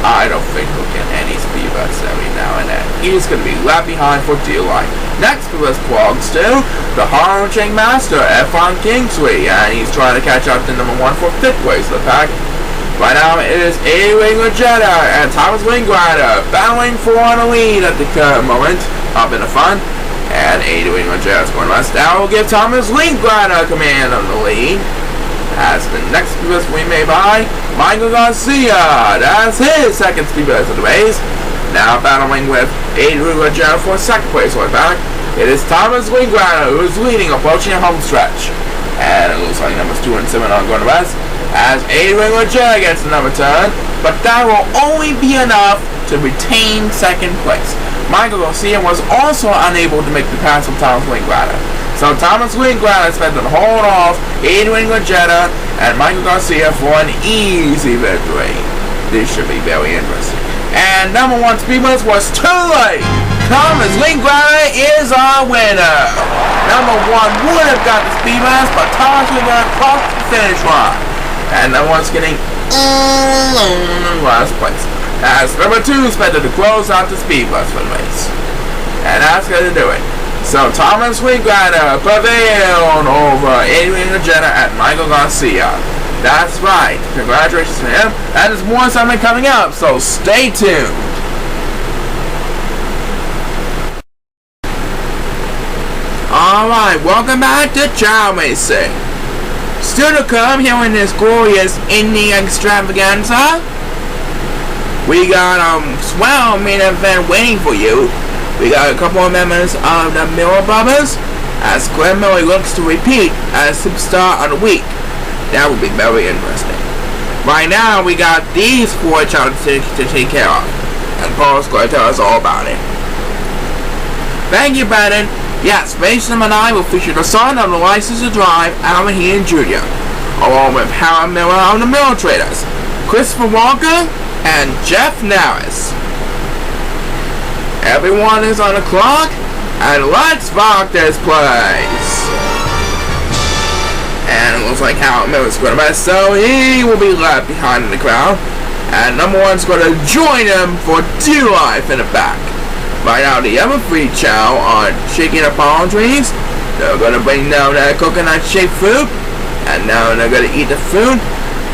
I don't think he'll get any speed busts every now and then. He's going to be left behind for dear life. Next to us belongs to the Harlem Checkmaster Efron Kingsley, and he's trying to catch up to number 1 for 5th place of the pack. Right now it is Adrian Gajetta and Thomas Linklater battling for the lead at the current moment up in the front. And Adrian Gajetta is going to now will give Thomas Linklater command of the lead. As the next speed bus we may buy, Michael Garcia. That's his second speed bus of the race. Now battling with Adrian Gajetta for second place right back. It is Thomas Linklater who is leading, approaching a home stretch. And it looks like numbers 2 and 7 are going to rest, as Adrian Gajetta gets another turn, but that will only be enough to retain second place. Michael Garcia was also unable to make the pass from Thomas Linklater. So Thomas Linklater is expected to hold off Adrian Gajetta and Michael Garcia for an easy victory. This should be very interesting. And number 1 speed bus was too late. Thomas Linklater is our winner. Number 1 would have got the speed bus, but Thomas Linklater crossed the finish line. And number 1's getting last place, as number 2 is expected to close out the speed bus for the race. And that's going to do it. So Thomas Linklater prevailed over Adrian Gajetta and Michael Garcia. That's right. Congratulations to him. And there's more something coming up, so stay tuned. Alright, welcome back to Chao Racing. Still to come here in this glorious Indy extravaganza, we got a swell main event waiting for you. We got a couple of members of the Miller Brothers, as Glenn Miller looks to repeat as Superstar of the Week. That would be very interesting. Right now, we got these 4 challenges to take care of, and Paul's going to tell us all about it. Thank you, Brandon. Yes, race number 9 will feature the son of the license to drive, Alan Heaton Jr., along with Howard Miller of the Miller Traders, Christopher Walker, and Jeff Norris. Everyone is on the clock, and let's rock this place. And it looks like ChaoEmperor is going to best, so he will be left behind in the crowd. And number 1's going to join him for dear life in the back. Right now, the other 3 Chao are shaking the palm trees. They're going to bring down that coconut-shaped fruit. And now they're going to eat the fruit.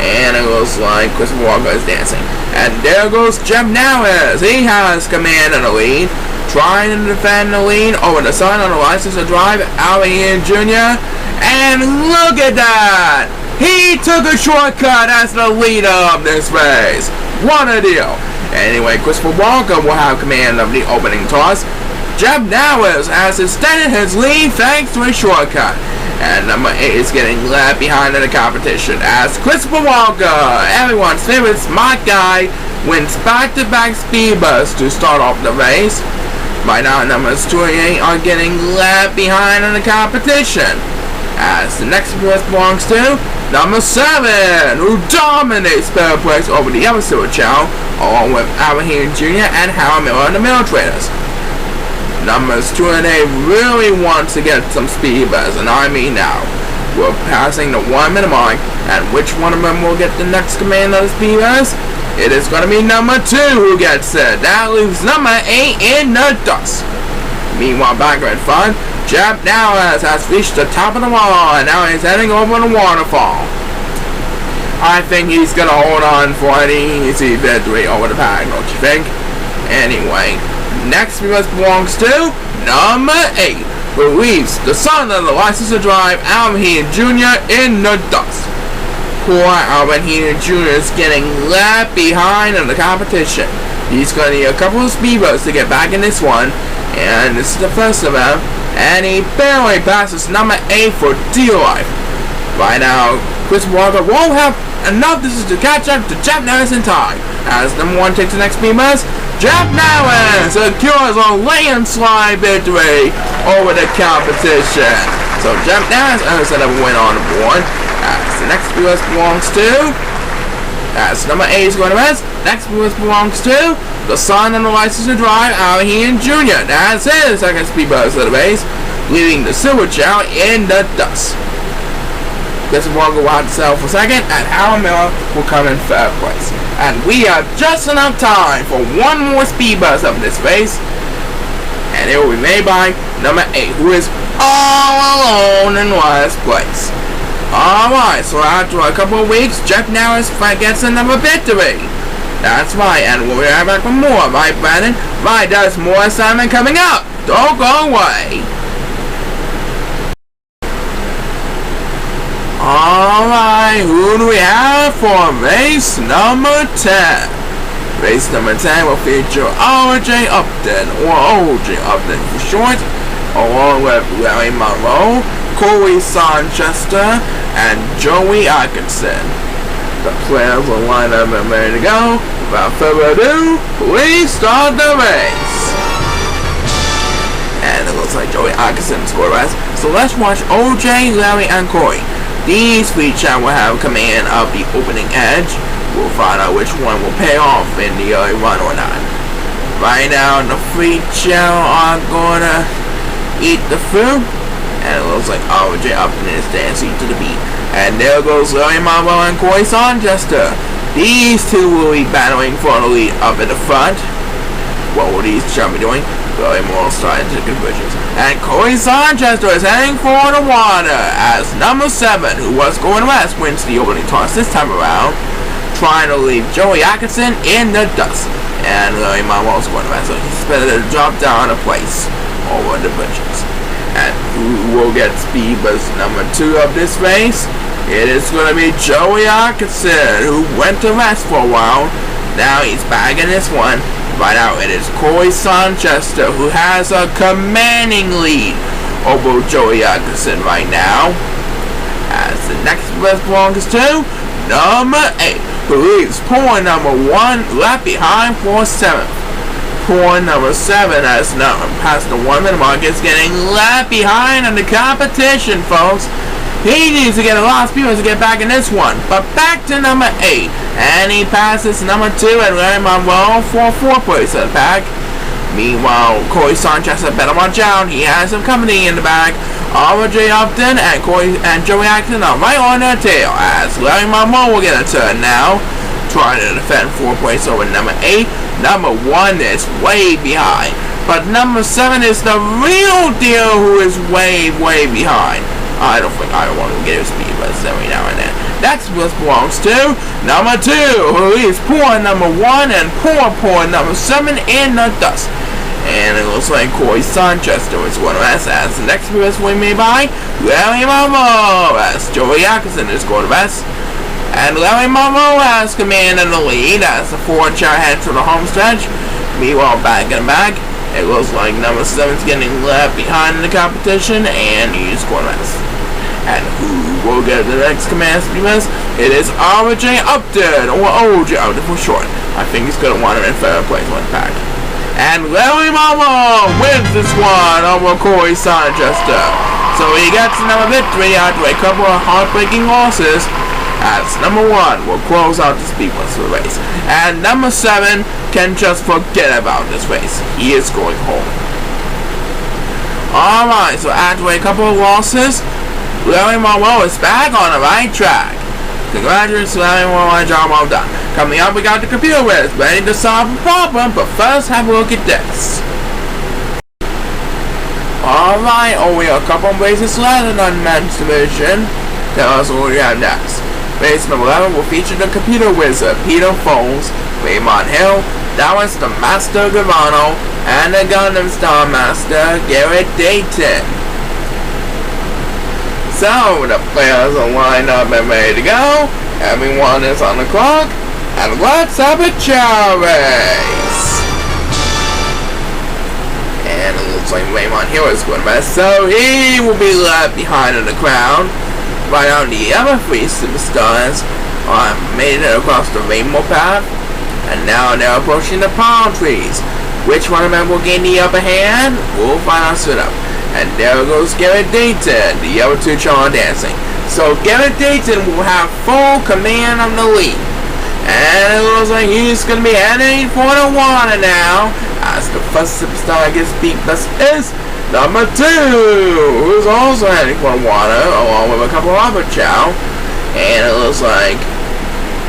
And it looks like Christopher Walker is dancing. And there goes Jeff Nowis. He has command of the lead. Trying to defend the lead over the son on the license to drive, Alvin Jr. And look at that! He took a shortcut as the leader of this race. What a deal. Anyway, Christopher Walker will have command of the opening toss. Jeff Nowis has extended his lead thanks to a shortcut. And number 8 is getting left behind in the competition as Christopher Walker, everyone's favorite smart guy, wins back-to-back speed bursts to start off the race. By now, numbers 2 and 8 are getting left behind in the competition. As the next race belongs to number 7, who dominates third place over the other Silver Chao, along with Alvin Jr. and ChaoEmperor and the Middle Traders. Numbers 2 and 8 really want to get some speed buzz, and I mean now. We're passing the 1 minute mark, and which one of them will get the next command of the speed buzz? It is going to be number 2 who gets it. That leaves number 8 in the dust. Meanwhile, back in front, Jeff Nowis has reached the top of the wall, and now he's heading over the waterfall. I think he's going to hold on for an easy victory over the pack, don't you think? Anyway, next race belongs to number 8, who leaves the son of the license to drive, Alvin Jr. in the dust. Poor Alvin Jr. is getting left behind in the competition. He's going to need a couple of speed boats to get back in this one, and this is the first of them, and he barely passes number 8 for dear life. By now, Chris Walker won't have enough distance to catch up to Jeff Nowis in time. As number 1 takes the next speed bus, Jeff Nowis secures a landslide victory over the competition. So Jeff Nowis earns another win on the board. As the next speed bus belongs to, as number 8 is going to rest, next speed bus belongs to the son and the license to drive, Alvin Jr. That's his second speed bus of the race, leaving the Silver Chao in the dust. This Walker will have to settle for second, and ChaoEmperor will come in third place. And we have just enough time for one more speed bus of this race, and it will be made by number 8, who is all alone in last place. Alright, so after a couple of weeks, Jeff Nowis gets another victory. That's right, and we'll be right back with more, right, Brandon? Right, there's more assignment coming up. Don't go away. Alright, who do we have for race number 10? Race number 10 will feature RJ Upton, or OJ Upton for short, along with Larry Monroe, Corey Sanchester, and Joey Atkinson. The players will line up and ready to go. Without further ado, please start the race. And it looks like Joey Atkinson scored last. So let's watch OJ, Larry, and Corey. These 3 Chao will have command of the opening edge. We'll find out which one will pay off in the early run or not. Right now, the 3 Chao are gonna eat the fruit. And it looks like RJ Upton is dancing to the beat. And there goes Larry Monroe and Corey Sanchester. These 2 will be battling for the lead up in the front. What will these Chao be doing? Larry Monroe starting to conversions. And Corey Sanchester is heading for the water as number 7, who was going west, wins the opening toss this time around, trying to leave Joey Atkinson in the dust. And Larry Monroe is going west, so he's better to drop down a place over the bridges. And who will get speed bus number 2 of this race? It is going to be Joey Atkinson, who went to rest for a while. Now he's back in this one. Right now it is Corey Sanchester, who has a commanding lead over Joey Atkinson right now. As the next bus belongs to number 8, who leaves poor number 1 left behind for 7th. Poor number 7 has now passed the 1 minute mark. Is getting left behind in the competition, folks. He needs to get a lot of speed to get back in this one. But back to number 8. And he passes number 2 and Larry Monroe for 4th place of the pack. Meanwhile, Corey Sanchez had better watch out. He has some company in the back. RJ Upton and Joey Acton are right on their tail as Larry Marmon will get a turn now. Trying to defend 4 points over number 8. Number 1 is way behind. But number 7 is the real deal who is way behind. I don't want to get his speed, but every now and then. That's what belongs to number 2, who is poor number 1 and poor number 7 in the dust. And it looks like Corey Sanchez doing one of us as the next US win made by Larry Marmo as Joey Atkinson is going to best. And Larry Marmo has command in the lead as the 4-car heads to the home stretch. Meanwhile, back, it looks like number 7's getting left behind in the competition and he's going to best. And who will get the next command speeders? It is RJ Upton, or OJ Upton for short. I think he's going to want him in third place one pack. And Larry Marmo wins this one over Corey Sanchez. So he gets another victory after a couple of heartbreaking losses. As number 1 will close out the speedless for the race. And number 7 can just forget about this race. He is going home. Alright, so after a couple of losses, Larry Marmo is back on the right track. Congratulations, Larry Marmo, job well done. Coming up, we got the computer whiz ready to solve a problem, but first have a look at this. Alright, only a couple of races left in the men's division. Tell us what we have next. Race number 11 will feature the computer wizard, Peter Foles, Raymond Hill, Dallas the Master Gavano, and the Gundam Star Master, Garrett Dayton. So, the players are lined up and ready to go. Everyone is on the clock. And let's have a Chao race. And it looks like Raymond Hill is going to best, so he will be left behind in the crowd. Right on the other 3 superstars made it across the rainbow path. And now they're approaching the palm trees. Which one of them will gain the upper hand? We'll find out soon up. And there goes Garrett Dayton. The other 2 are dancing. So Garrett Dayton will have full command of the lead. And it looks like he's going to be heading for the water now. As the first superstar gets beat, this is number 2, who's also heading for the water, along with a couple of other Chao. And it looks like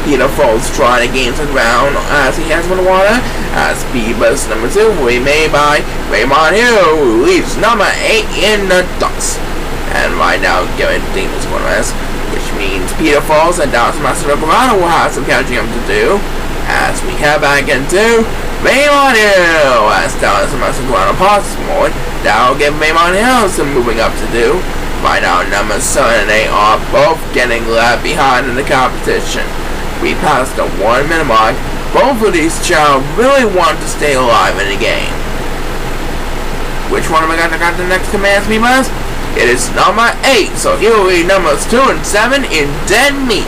Peter Foles trying to gain some ground as he heads for the water. As speed bus number 2 will be made by Raymond Hill, who leaves number 8 in the dust. And right now, Garrett Dayton is going to rest, which means Peter Foles and Dallas Master Gavano will have some catching up to do. As we head back into Raymond Hill, as Dallas Master Gavano passes forward, that will give Raymond Hill some moving up to do. Right now, number 7 and 8 are both getting left behind in the competition. We passed the 1 minute mark. Both of these Chao really want to stay alive in the game. Which one am I going to got the next command speed bus? It is number 8, so he will be numbers 2 and 7 in dead meat.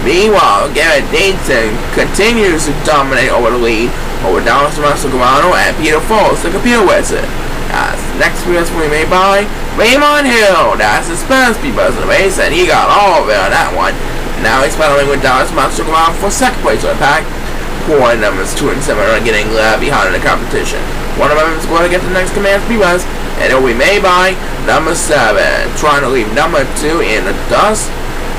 Meanwhile, Garrett Dayton continues to dominate over the lead over Dallas Master Gavano and Peter Foles, the computer wizard. As the next speed bus will be made by Raymond Hill. That's his first speed bus in the race, and he got all of it on that one. Now he's battling with Dallas Master Gavano for second place on the pack. 4 numbers 2 and 7 are getting left behind in the competition. One of them is going to get the next command speed bus, and it will be made by number 7, trying to leave number 2 in the dust.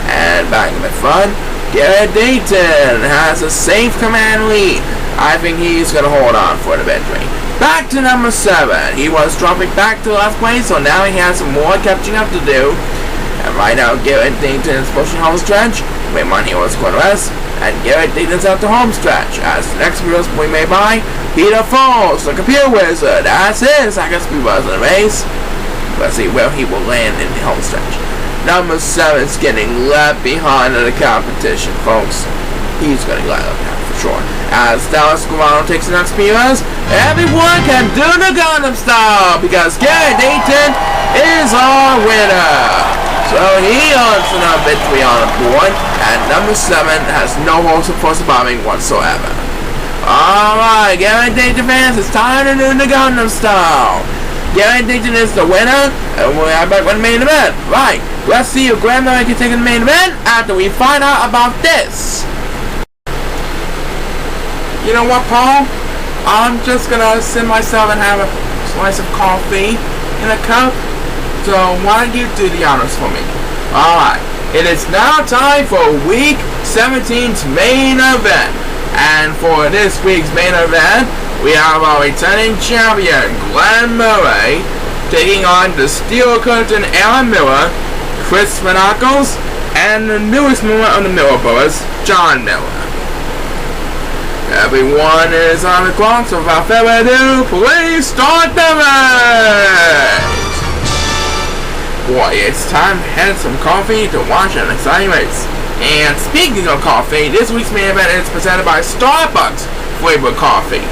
And back in the front, Garrett Dayton has a safe command lead. I think he's going to hold on for the victory. Back to number 7. He was dropping back to last place, so now he has some more catching up to do. And right now, Garrett Dayton is pushing home stretch. Raymond Hill is going to rest. And Garrett Dayton's at the home stretch. As the next speed bus will be made by Peter Foles, the computer wizard. That's his second speed bus in the race. Let's see where he will land in the home stretch. Number 7 is getting left behind in the competition, folks. He's going to get left behind for sure. As Dallas Gavano takes the next speed bus, everyone can do the Gundam style because Garrett Dayton is our winner. So he earns another victory on the board, and number 7 has no hopes for surviving whatsoever. Alright, Garrett Dayton fans, it's time to do the Gundam style. Garrett Dayton is the winner, and we'll have back with the main event. Right, let's see if Grandma can take the main event after we find out about this. You know what, Paul? I'm just gonna sit myself and have a slice of coffee in a cup. So why don't you do the honors for me? Alright, it is now time for week 17's main event. And for this week's main event, we have our returning champion, Glenn Murray, taking on the Steel Curtain Aaron Miller, Chris Manacles, and the newest member of the Miller Brothers, John Miller. Everyone is on the clock, so without further ado, please start the race! Boy, it's time to have some coffee to watch an exciting race. And speaking of coffee, this week's main event is presented by Starbucks flavored coffee.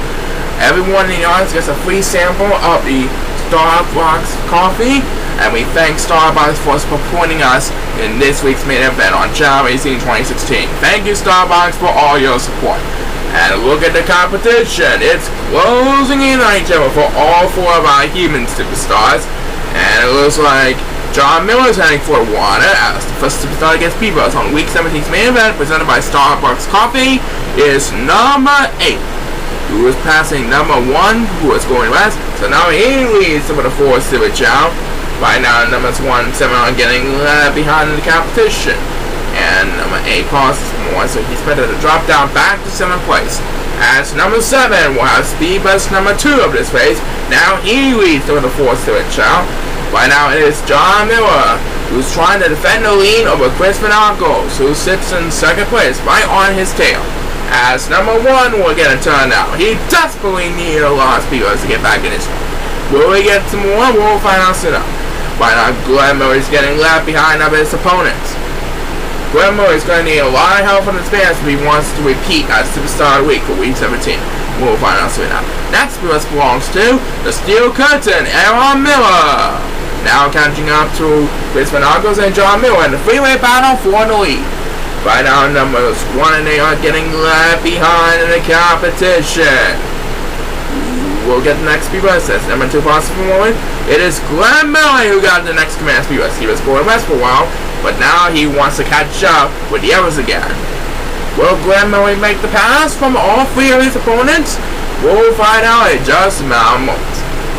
Everyone in the audience gets a free sample of the Starbucks coffee, and we thank Starbucks for supporting us in this week's main event on Chao Racing 2016. Thank you, Starbucks, for all your support. And look at the competition. It's closing in on each other for all four of our human superstars. And it looks like John Miller is heading for water as the first superstar against divas on week 17's main event presented by Starbucks Coffee is number 8, who is passing number 1, who is going west. So now he leads some of the 4 Civic Chow. Right now, numbers 1 and 7 are getting behind in the competition. And number 8 passes more, so he's better to drop down back to 7th place. As number 7 will have speed bus number 2 of this race. Now he leads over the 4th Civic Chow. Right now it is John Miller, who's trying to defend the lead over Chris Manacles, who sits in 2nd place, right on his tail. As number 1 will get a turn now. He desperately needs a lot of speed bus to get back in his run. Will he get some more? We'll find out soon. Right now Glenn Murray's getting left behind of his opponents. Glenn Murray is going to need a lot of help from his fans if he wants to repeat as Superstar of the Week for Week 17. We'll find out soon enough. Next us belongs to the Steel Curtain, Aaron Miller. Now catching up to Chris Manacles and John Miller in the freeway battle for the lead. Right now numbers 1 and 8 are getting left behind in the competition. We'll get the next speed bus. That's number 2 possible moment. It is Glenn Miller who got the next command speed bus. He was going west for a while, but now he wants to catch up with the others again. Will Glenn Miller make the pass from all 3 of his opponents? We'll find out in just a moment.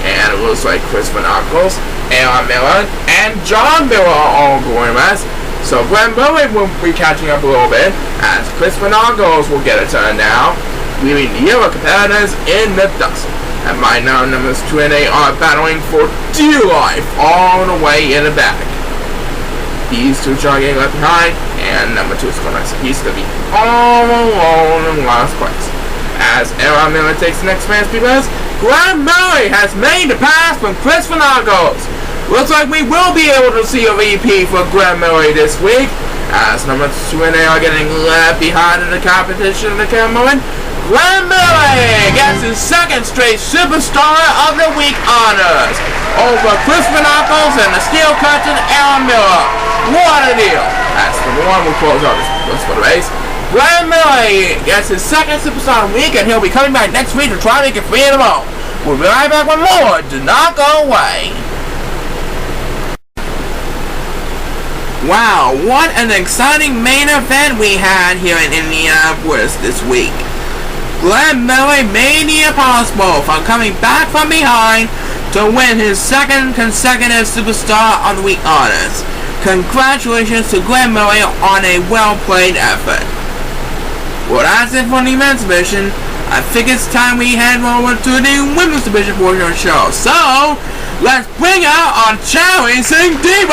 And it looks like Chris Manacles, Aaron Miller, and John Miller are all going west. So Glenn Miller will be catching up a little bit, as Chris Manacles will get a turn now, leaving the other competitors in the dust. And right now, numbers 2 and 8 are battling for dear life all the way in the back. These 2 are getting left behind, and number 2 is going to he's going to be all alone in last place. As Aaron Miller takes the next man's speed bus, Glenn Murray has made the pass from Chris Manacles. Looks like we will be able to see a VP for Glenn Murray this week, as number 2 and 8 are getting left behind in the competition of the Cameron. Glenn Murray gets his 2nd straight Superstar of the Week honors over Chris Manacles and the Steel Curtain Aaron Miller. What a deal! That's number 1 will close out this for the race. Glenn Murray gets his 2nd Superstar of the Week, and he'll be coming back next week to try to make it 3 in a row. We'll be right back with more. Do not go away. Wow, what an exciting main event we had here in Indianapolis this week. Glenn Murray made the impossible from coming back from behind to win his 2nd consecutive Superstar of the Week honors. Congratulations to Glenn Murray on a well-played effort. Well, that's it for the men's division. I think it's time we head over to the women's division portion of the show. So, let's bring out our Chao Racing divas!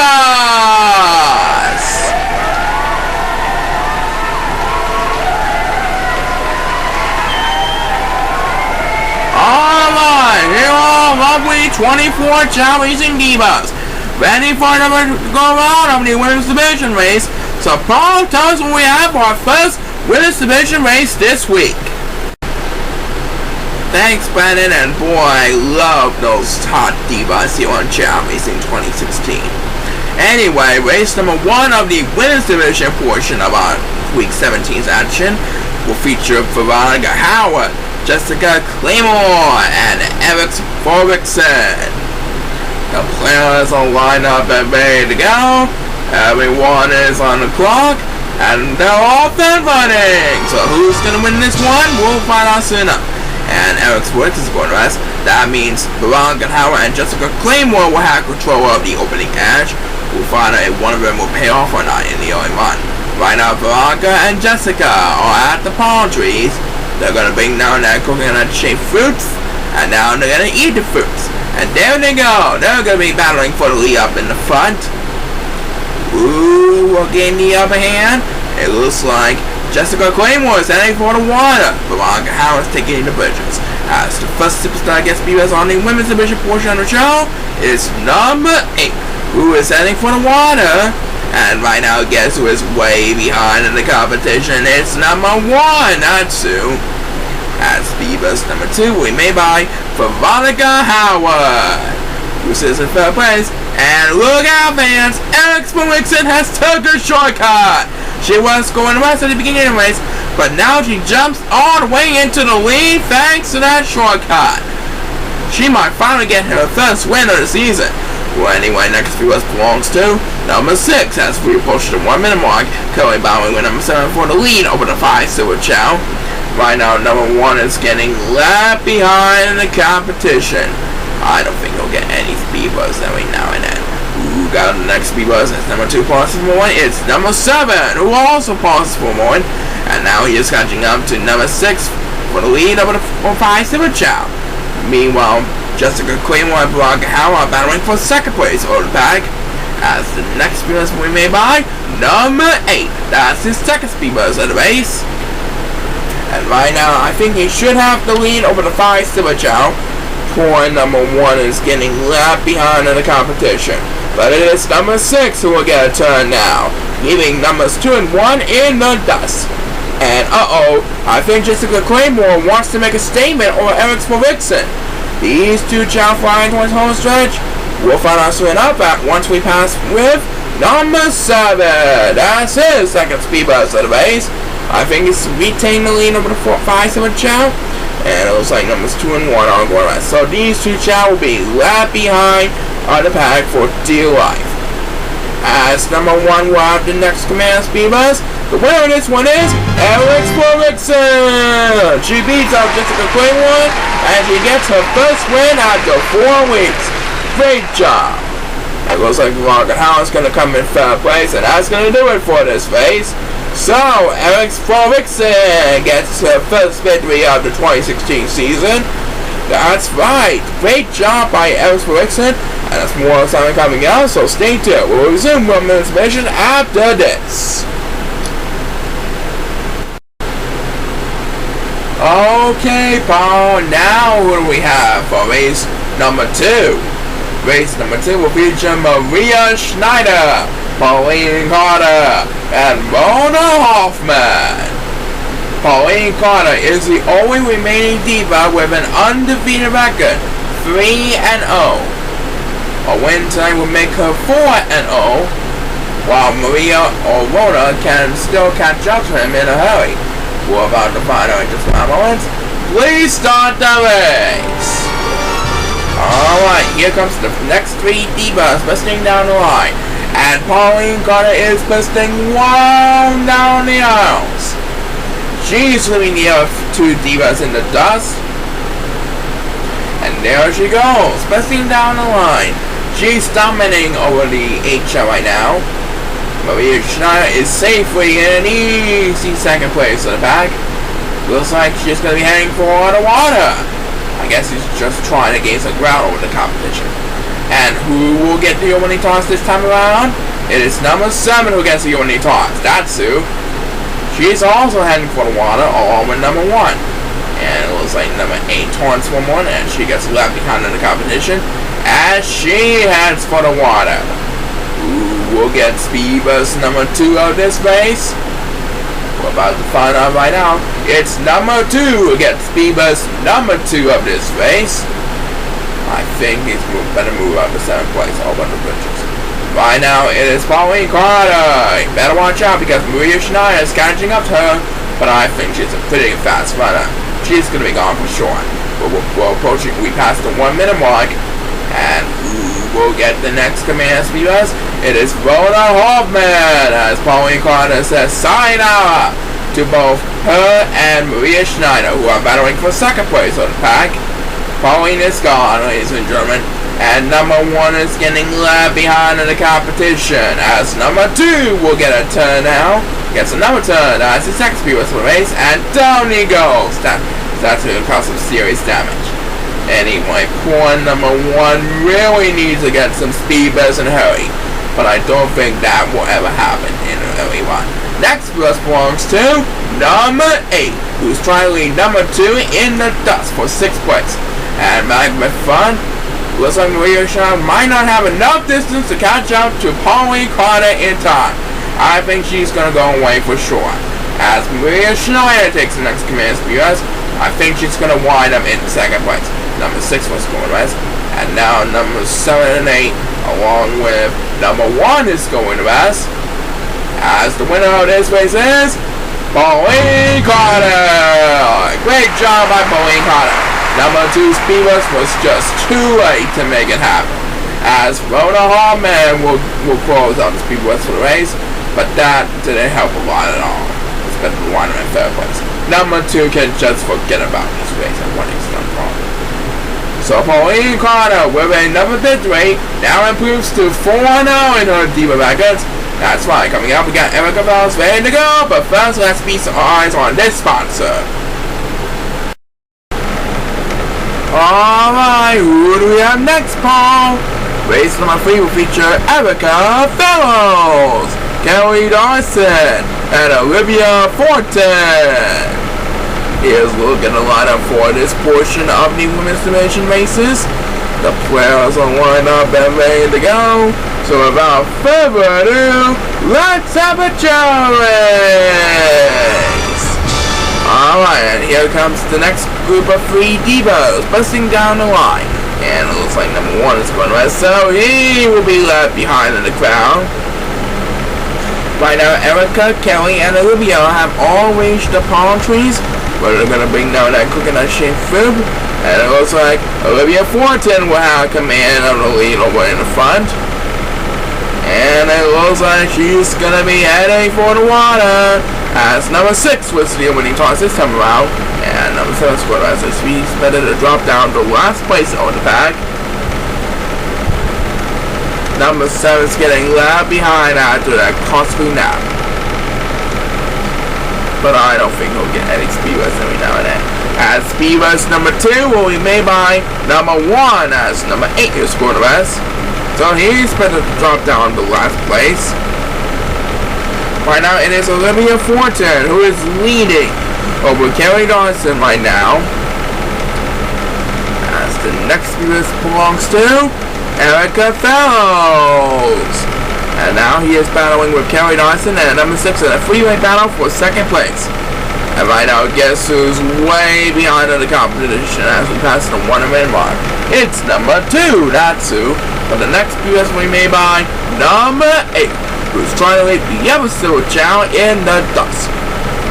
Alright, here are lovely 24 Chao Racing divas, ready for another go-round of the women's division race. So Paul, tell us what we have for our first women's division race this week. Thanks, Brandon, and boy, I love those hot divas here on Chao Racing 2016. Anyway, race number 1 of the women's division portion of our week 17's action will feature Veronica Howard, Jessica Claymore, and Eric Forrickson. The players are lined up and ready to go. Everyone is on the clock, and they're all fan running. So who's gonna win this one? We'll find out soon enough. and Eric Swartz is going to rest. That means Veronica Howard and Jessica Claymore will have control of the opening edge. We'll find out if one of them will pay off or not in the early run. Right now, Veronica and Jessica are at the palm trees. They're going to bring down their coconut-shaped fruits, and now they're going to eat the fruits. And there they go. They're going to be battling for the lead up in the front. Ooh, we'll gain the upper hand. It looks like Jessica Claymore is heading for the water. Veronica Howard's taking the bridges. As the first superstar gets beaters on the women's division portion of the show is number 8, who is heading for the water. And right now, guess who is way behind in the competition? It's number 1, Natsu. As Divas number 2, we may buy Veronica Howard, who sits in third place. And look out, fans! Alex Felixson has took a shortcut. She was going west at the beginning of the race, but now she jumps all the way into the lead thanks to that shortcut. She might finally get her first win of the season. Well, anyway, next few us belongs to number 6 as we approach the 1 minute mark. Currently bowing with number 7 for the lead over the 5 Silver Chao. Right now, number 1 is getting left behind in the competition. I don't think he'll get any speed buzz every now and then. Who got the next speed buzz? It's number 2 passes for one. It's number 7 who also passes for one. And now he is catching up to number 6 for the lead over the 5 Silver Chao. Meanwhile, Jessica Claymore and Veronica Howard are battling for second place over the pack. As the next speed buzz we may buy, number 8. That's his second speed buzz of the race. And right now, I think he should have the lead over the 5 Silver Chao. Poor number 1 is getting left behind in the competition. But it is number 6 who will get a turn now, leaving numbers 2 and 1 in the dust. And I think Jessica Claymore wants to make a statement over Eric Felixson. These two Chao flying towards home stretch. We'll find out soon enough once we pass with number 7. That's his second speed buzz of the race. I think he's retaining the lead over the 5 Silver Chao. And it looks like numbers 2 and 1 are going right. So these two Chao will be left behind on the pack for dear life. As number 1 will have the next command speed buzz. The winner of this one is Eric Felixson. She beats out Jessica Claymore and she gets her first win after 4 weeks. Great job. It looks like Veronica Howard's going to come in third place, and that's going to do it for this race. So, Eric Felixson gets her first victory of the 2016 season. That's right. Great job by Eric Felixson. And there's more something coming out, so stay tuned. We'll resume women's division after this. Okay, Paul. Now what do we have for race number 2? Race number 2 will feature Maria Schneider, Pauline Carter, and Mona Hoffman. Pauline Carter is the only remaining diva with an undefeated record, 3-0. A win tonight will make her 4-0, while Maria or Mona can still catch up to him in a hurry. We're about to find out in just a moment. Please start the race. Alright, here comes the next 3 divas busting down the line. And Pauline Carter is busting one down the aisles. She's leaving the other 2 divas in the dust. And there she goes, busting down the line. She's dominating over the 8 shot right now. Maria Schneider is safely in an easy second place in the pack. Looks like she's going to be heading for the water. I guess he's just trying to gain some ground over the competition. And who will get the opening toss this time around? It is number 7 who gets the opening toss. That's Sue. She's also heading for the water along with number 1. And it looks like number 8 taunts for one, and she gets left behind in the competition as she heads for the water. Who will get speed bus number 2 of this race? We're about to find out right now. It's number 2 who gets speed bus number 2 of this race. I think he's better move up to 7th place over the bridges. Right now it is Pauline Carter. You better watch out because Maria Schneider is catching up to her, but I think she's a pretty fast runner. She's going to be gone for sure. But we're approaching, we passed the 1 minute mark, and who will get the next command speed bus? It is Mona Hoffman, as Pauline Carter says sayonara to to both her and Maria Schneider, who are battling for second place on the pack. Pauline is gone, ladies and gentlemen, and number 1 is getting left behind in the competition, as number 2 will get a turn now, gets another turn as his next viewers will race, and down he goes. That's going to cause some serious damage. Anyway, poor number 1 really needs to get some speed best and hurry, but I don't think that will ever happen in an early run. Next plus belongs to number 8, who's trying to lead number 2 in the dust for 6th place. And Magma Fun, looks like Maria Schneider might not have enough distance to catch up to Pauline Carter in time. I think she's going to go away for sure. As Maria Schneider takes the next command US, I think she's going to wind up in 2nd place. Number 6 was going west, and now number 7 and 8, along with number 1 is going west. As the winner of this race is Pauline Carter. Great job by Pauline Carter. Number 2 Speedbus was just too late to make it happen, as Rona Hallman will close out the Speedbus for the race, but that didn't help a lot at all. It's better than 1 in 3rd place. Number 2 can just forget about this race and what he's done wrong. So Pauline Carter with a number victory now improves to 4-0 in her Diva records. That's right, coming up we got Erica Valls ready to go, but first let's be some eyes on this sponsor. Alright, who do we have next, Paul? Race number 3 will feature Erica Fellows, Kelly Dawson, and Olivia Fortin. Here's a look at the lineup for this portion of the women's division races. The players are lined up and ready to go. So without further ado, let's have a Chao race! Alright, and here comes the next group of 3 divas busting down the line. And it looks like number 1 is going west, so he will be left behind in the crowd. Right now, Erica, Kelly, and Olivia have all reached the palm trees, where they're going to bring down that coconut-shaped food. And it looks like Olivia Fortin will have command of the lead over in the front. And it looks like she's going to be heading for the water, as number 6 was the winning toss this time around, and number 7 scored as she's better to drop down to last place on the pack. Number 7 is getting left behind after that costly nap, but I don't think he'll get any speed rush every now and then. As speed rush number 2 will be made by number 1, as number 8 is scored the rest. So he's better to drop down to last place. Right now it is Olivia Fortin who is leading over Kelly Dawson right now. As the next list belongs to Erica Fellows. And now he is battling with Kelly Dawson and number 6 in a freeway battle for 2nd place. And right now, guess who's way behind in the competition as we pass the 1-minute mark? It's number 2, that's who. But the next US will be made by number 8, who's trying to lead the other silver Chao in the dust.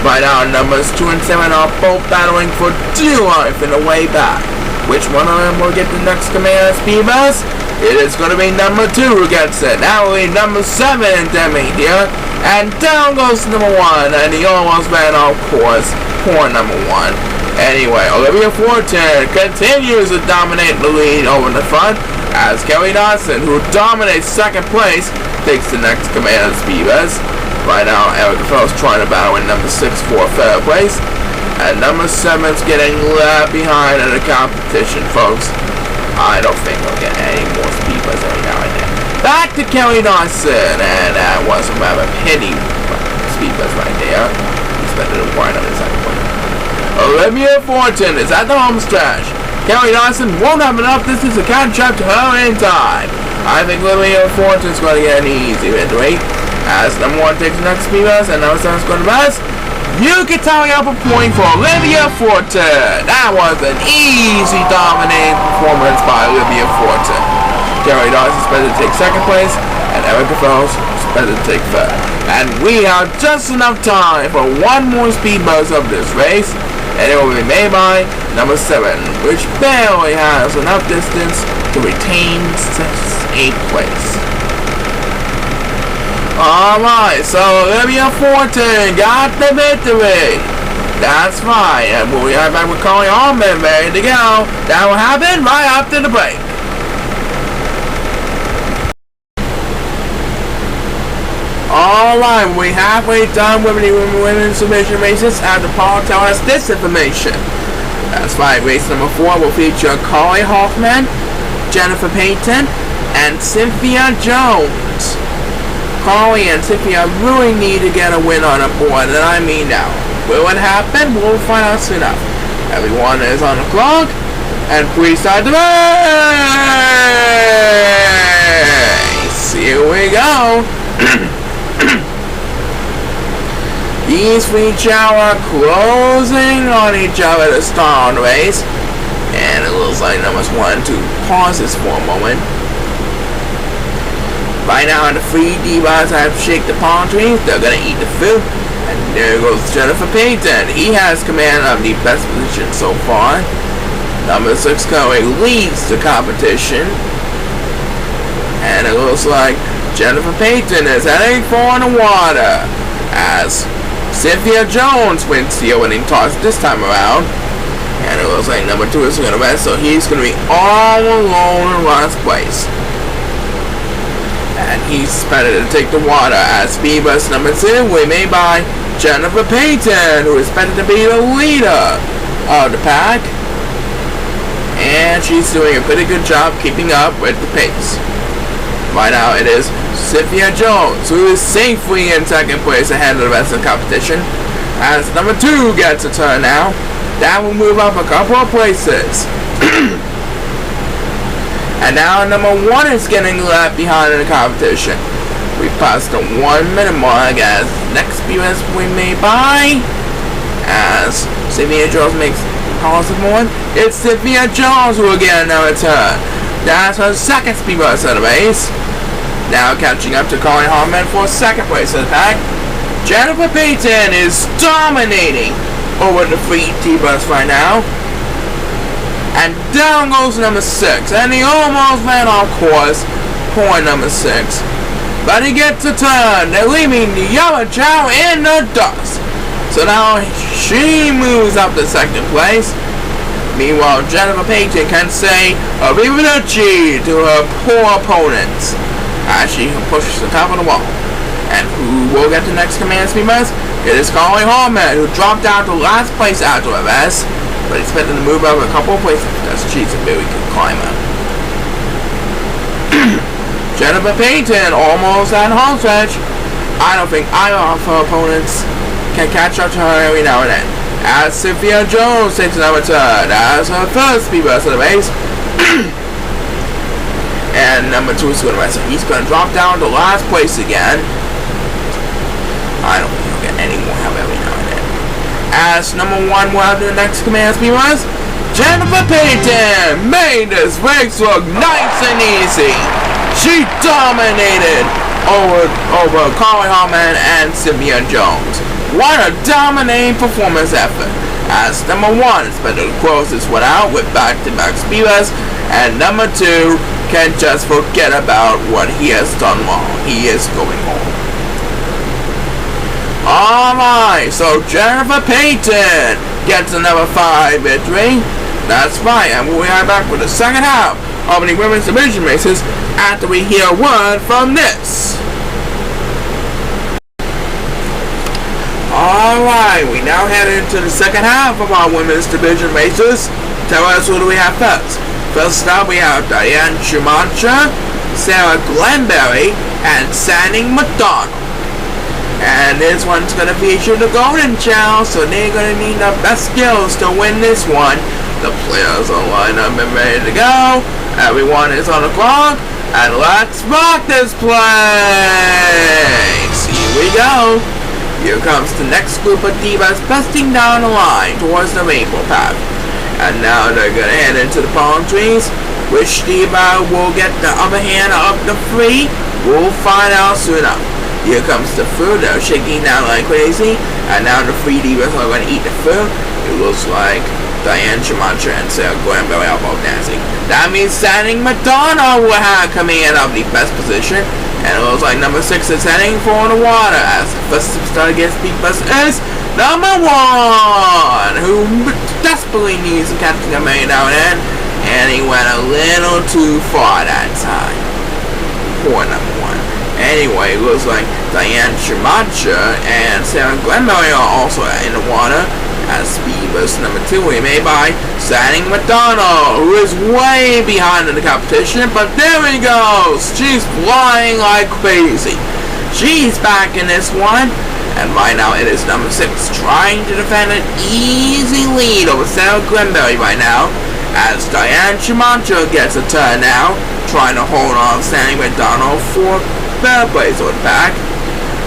Right now, numbers 2 and 7 are both battling for dear life in the way back. Which one of them will get the next command of speed bus? It is going to be number 2 who gets it. That will be number 7 Demi here. And down goes number 1, and he almost ran off course. Poor number 1. Anyway, Olivia Fortin continues to dominate the lead over the front, as Kelly Dawson, who dominates 2nd place, takes the next command of speed bus. Right now, Erica Fellows trying to battle with number 6 for 3rd place, and number 7's getting left behind in the competition, folks. I don't think he'll get any more speed bus every now and then. Back to Kelly Dawson, and that was a rather pity speed bus right there. He's better to wind up in 2nd place. Olivia Fortin is at the home stretch. Kelly Dawson won't have enough distance to catch up to her in time. I think Olivia Fortin's going to get an easy victory, as number 1 takes the next speed bus and number 7's going to best. You can tally up a point for Olivia Fortin. That was an easy dominating performance by Olivia Fortin. Kelly Dawson's better to take 2nd place, and Erica Fellows is better to take 3rd. And we have just enough time for one more speed bus of this race, and it will be made by number 7, which barely has enough distance to retain 8th place. Alright, so Olivia Fortin got the victory. That's right, and we'll be right back with Carly Harmon ready to go. That will happen right after the break. Alright, we're halfway done with the women's submission races after Paul tells us this information. That's right, race number 4 will feature Carly Hoffman, Jennifer Payton, and Cynthia Jones. Carly and Cynthia really need to get a win on the board, and I mean now. Will it happen? We'll find out soon enough. Everyone is on the clock, and please start the race! Here we go! These three Chao are closing on each other to start on the race, and it looks like numbers 1 and 2 pauses for a moment. Right now, the three divas have to shake the palm trees. They're gonna eat the food. And there goes Jennifer Payton. He has command of the best position so far. Number 6 currently leads the competition. And it looks like Jennifer Payton is heading for the water, as Cynthia Jones wins the opening toss this time around. And it looks like number 2 is gonna rest, so he's gonna be all alone in last place. And he's expected to take the water as speed bus number 2 will be made by Jennifer Payton, who is expected to be the leader of the pack. And she's doing a pretty good job keeping up with the pace. Right now it is Cynthia Jones, who is safely in second place ahead of the rest of the competition. As number 2 gets a turn now, that will move up a couple of places. And now number 1 is getting left behind in the competition. We passed the 1 minute mark as next US we made by, as Cynthia Jones makes possible one. It's Cynthia Jones who will get another turn. That's her second speed bus of the race. Now catching up to Carly Harmon for second place of the pack. Jennifer Payton is dominating over the free T-bus right now. And down goes number 6, and he almost ran off course for number 6. But he gets a turn. They're leaving the yellow Chao in the dust. So now she moves up to second place. Meanwhile, Jennifer Payton can say arrivederci to her poor opponents as she pushes the top of the wall. And who will get the next command speed bus? It is Carly Harmon, who dropped down to last place after a rest. But expected to move over a couple of places because she's a very good climber. Jennifer Payton almost at home stretch. I don't think either of her opponents can catch up to her every now and then. As Cynthia Jones takes another turn as her first speed bus of the race. And number 2 is going to rest, so he's going to drop down to last place again. I don't think he'll get any more help every now and then. As number 1 will have the next command speed bus, Jennifer Payton made this race look nice and easy. She dominated over Carly Harmon and Cynthia Jones. What a dominating performance effort. As number 1 is better to close this one out with back-to-back speed bus, and number 2 can just forget about what he has done wrong. He is going home. Alright, so Jennifer Payton gets another 5 victory. That's right, and we'll be right back with the second half of the women's division races after we hear a word from this. Alright, we now head into the second half of our women's division races. Tell us, who do we have first? First up, we have Diane Schumacher, Sarah Glenberry, and Sanning McDonald. And this one's going to feature the Golden Child, so they're going to need the best skills to win this one. The players are lined up and ready to go. Everyone is on the clock, and let's rock this place! Here we go. Here comes the next group of divas busting down the line towards the rainbow path. And now they're going to head into the palm trees. Which diva will get the upper hand of the 3? We'll find out soon enough. Here comes the food. They're shaking down like crazy. And now the 3 divas are going to eat the food. It looks like Diane Schumacher and Sarah Glenberry are both dancing. That means Sanning McDonald will have command of the best position. And it looks like number 6 is heading for the water as the first superstar gets speed bus is number 1, who desperately needs to catch a man now and then, and he went a little too far that time. Poor number 1. Anyway, it looks like Diane Chimacha and Sarah Glenberry are also in the water as speed bus number 2 we made by Sandy McDonald, who is way behind in the competition, but there he goes. She's flying like crazy. She's back in this one, and right now it is number 6 trying to defend an easy lead over Sarah Glenberry right now, as Diane Chimacha gets a turn now, trying to hold on Sandy McDonald for third place on the back.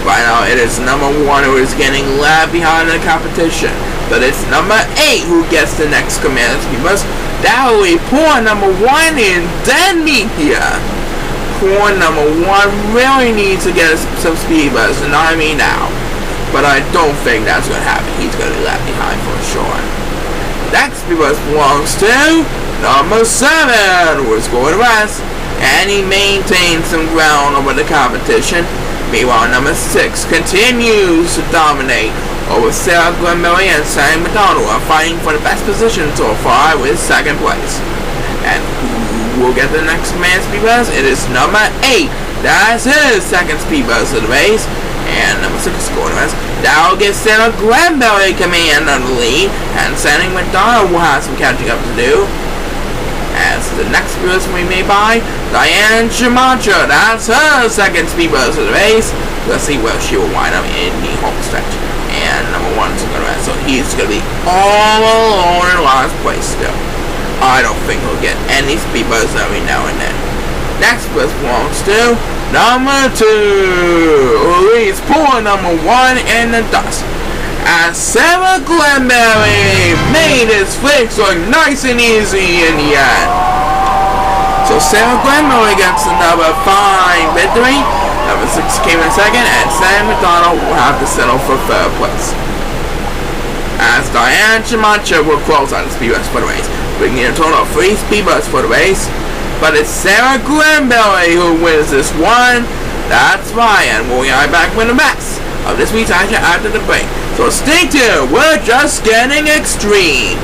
Right now it is number 1 who is getting left behind in the competition, but it's number 8 who gets the next command speed bus. That will be poor number 1 in Denby here. Poor number 1 really needs to get some speed bus, and I mean now. But I don't think that's going to happen. He's going to be left behind for sure. Next speed bus belongs to number 7, who is going to rest, and he maintains some ground over the competition. Meanwhile, number 6 continues to dominate over Sarah Glenberry and Sandy McDonald are fighting for the best position so far with 2nd place. And who will get the next command speed bus? It is number 8. That's his 2nd speed bus of the race. And number 6 is going to rest. That will get Sarah Glenberry command on the lead, and Sandy McDonald will have some catching up to do. As the next speed bus we made by Diane Chimacha. That's her 2nd speed bus of the race. Let's see where she will wind up in the home stretch. And number 1 is going to rest, so he's going to be all alone in last place still. I don't think he'll get any speed bus every now and then. Next bus belongs to number 2, who leaves poor number 1 in the dust, as Sarah Glenberry made his flicks look nice and easy in the end. So Sarah Glenberry gets another fine victory. Number 6 came in 2nd, and Sam McDonald will have to settle for 3rd place. As Diane Chimacha will close on the speed bus for the race, bringing a total of 3 speed bus for the race. But it's Sarah Glenberry who wins this one. That's right, and we'll be right back with the rest of this week's action after the break. So stay tuned, we're just getting extreme.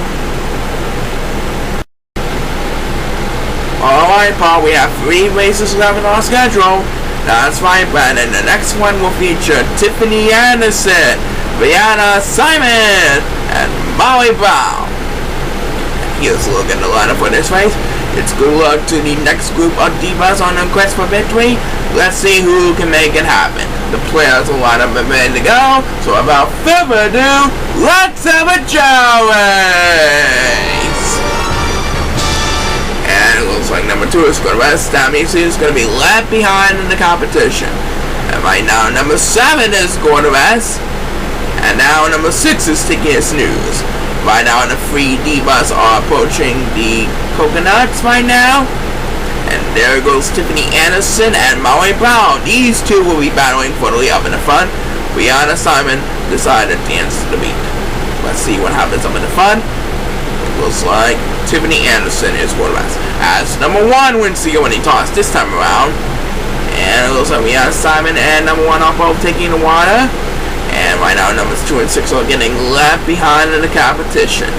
Alright, Paul, we have 3 races left in our schedule. That's right, Brandon. The next one will feature Tiffany Anderson, Brianna Simon, and Molly Brown. Here's a look at the lineup for this race. It's good luck to the next group of divas on the quest for victory. Let's see who can make it happen. The players will line up and ready to go. So without further ado, let's have a Chao race. And it looks like number 2 is going to rest. That means he's going to be left behind in the competition. And right now number 7 is going to rest. And now number 6 is taking a snooze. Right now the 3 divas are approaching the coconuts right now. And there goes Tiffany Anderson and Molly Brown. These 2 will be battling for the lead up in the front. Brianna Simon decided to dance to the beat. Let's see what happens up in the front. It looks like Tiffany Anderson is going to rest, as number 1 wins the winning toss this time around. And it looks like we have Simon and number 1 are both taking the water. And right now numbers 2 and 6 are getting left behind in the competition.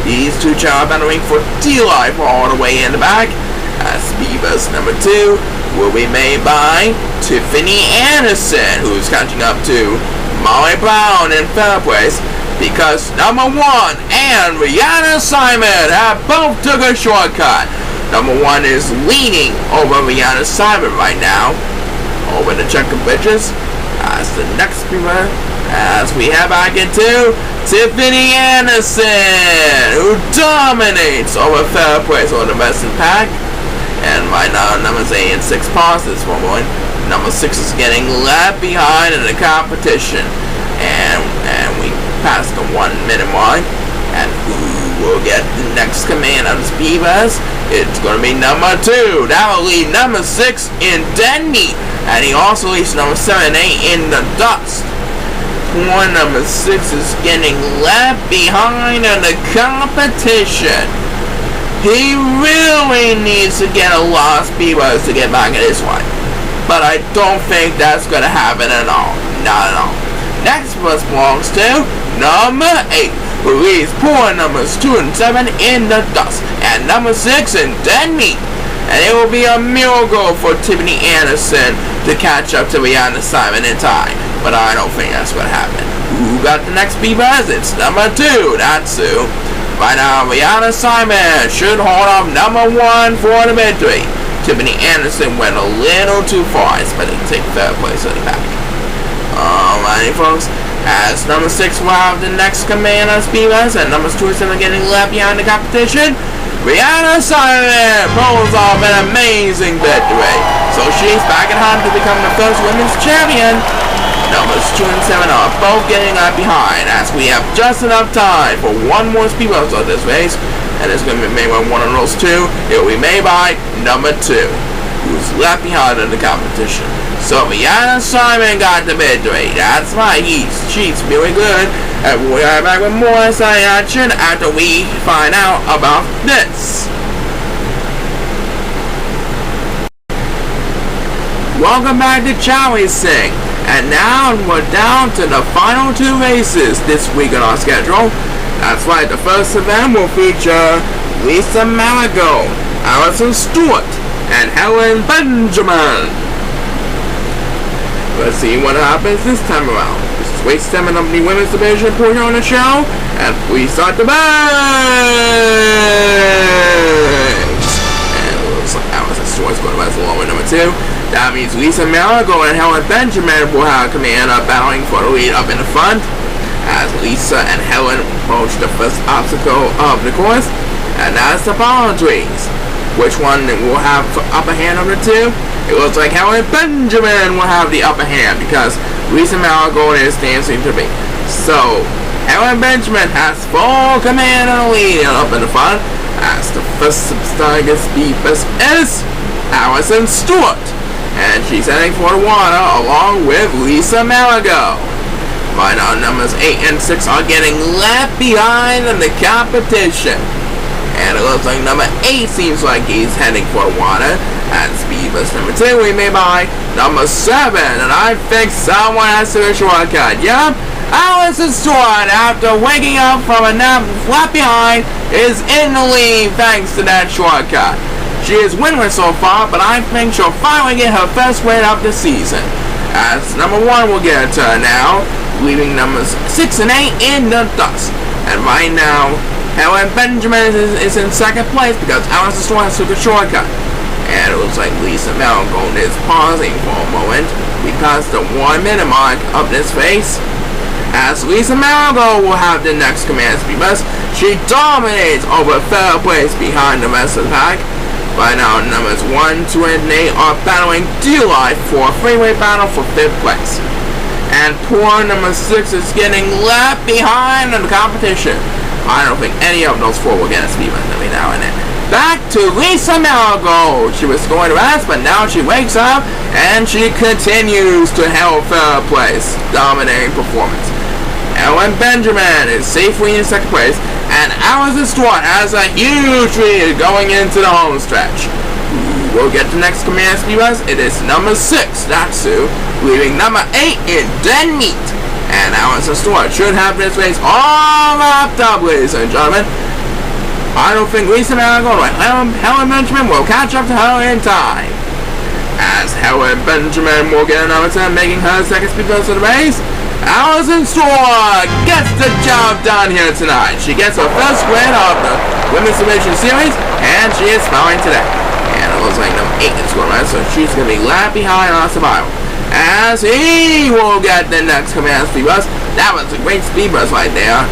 These 2 are battling for dear life all the way in the back. As speed bus number 2 will be made by Tiffany Anderson, who's catching up to Molly Brown in 3rd place, because number 1 and Brianna Simon have both took a shortcut. Number 1 is leaning over Brianna Simon right now over the checker bridges. As the next speaker, as we have back into Tiffany Anderson, who dominates over 3rd place on the rest of the pack. And right now numbers 8 and 6 pause this one. Number 6 is getting left behind in the competition. And we passed the 1 minute mark. And who will get the next command of the speed bus? It's going to be number 2. That will lead number 6 in Denby. And he also leads number 7 and 8 in the dust. Poor number 6 is getting left behind in the competition. He really needs to get a lot of speed bus to get back in this one. but I don't think that's gonna happen at all. Not at all. Next place belongs to number 8, who leaves poor numbers 2 and 7 in the dust, and number 6 in dead meat. And it will be a miracle for Tiffany Anderson to catch up to Rihanna Simon in time, but I don't think that's gonna happen. Who got the next Divas? It's number 2, that's Sue. Right now, Rihanna Simon should hold up number 1 for the victory. Tiffany Anderson went a little too far, expecting to take 3rd place of the pack. Alrighty, folks. As number 6 will have the next command of Divas, and number 2 is getting left behind the competition. Rihanna Simon pulls off an amazing victory, so she's back at home to become the first women's champion. Numbers 2 and 7 are both getting left behind, as we have just enough time for one more speedboat of this race, and it's going to be made by one of those 2. It will be made by number 2, who's left behind in the competition. So Rihanna Simon got the victory. That's right, she's really good, and we'll be right back with more exciting action after we find out about this. Welcome back to Chao Racing. And now we're down to the final 2 races this week on our schedule. That's right, the first event will feature Lisa Marigold, Allison Stewart, and Helen Benjamin. Let's see what happens this time around. This is race 7 of the women's division portion on the show, and we start the race. And it looks like Allison Stewart's going to race along with number 2. That means Lisa Marigold and Helen Benjamin will have command of battling for the lead up in the front, as Lisa and Helen approach the first obstacle of the course, and that's the boundaries. Which one will have the upper hand of the 2? It looks like Helen Benjamin will have the upper hand, because Lisa Marigold is dancing to beat. So, Helen Benjamin has full command of the lead up in the front, as the first substarting speedbus is Allison Stewart. And she's heading for the water along with Lisa Marigold. Right now, numbers 8 and 6 are getting left behind in the competition. And it looks like number 8 seems like he's heading for the water. And speedbus number 2 we made by number 7. And I think someone has to go shortcut. Yup, Allison Stewart, after waking up from a nap left behind, is in the lead thanks to that shortcut. She is winless so far, but I think she'll finally get her first win of the season. As number 1 will get a turn now, leaving numbers 6 and 8 in the dust. And right now, Helen Benjamin is in 2nd place because Allison Stewart took a shortcut. And it looks like Lisa Marigold is pausing for a moment because the 1 minute mark of this race. As Lisa Marigold will have the next command speedbus, she dominates over 3rd place behind the rest of the pack. Right now, numbers 1, 2, and 8 are battling D-Life for a freeway battle for 5th place. And poor number 6 is getting left behind in the competition. I don't think any of those 4 will get a speedbus every now and then. Back to Lisa Marigold. She was going to rest, but now she wakes up and she continues to hold 3rd place, dominating performance. Helen Benjamin is safely in 2nd place, and Allison Stewart has a huge lead going into the home stretch. We'll get the next command speedbus. It is number 6, that's Sue, leaving number 8 in dead meat. And Allison Stewart should have this race all wrapped up, ladies and gentlemen. I don't think Lisa Marigold or Helen Benjamin will catch up to her in time. As Helen Benjamin will get another turn, making her 2nd speedbus of the race, Allison Stewart gets the job done here tonight. She gets her first win of the Women's Division Series, and she is smiling today. And it looks like number 8 is going right, so she's going to be left behind on survival. As he will get the next command speedbus. That was a great speedbus right there.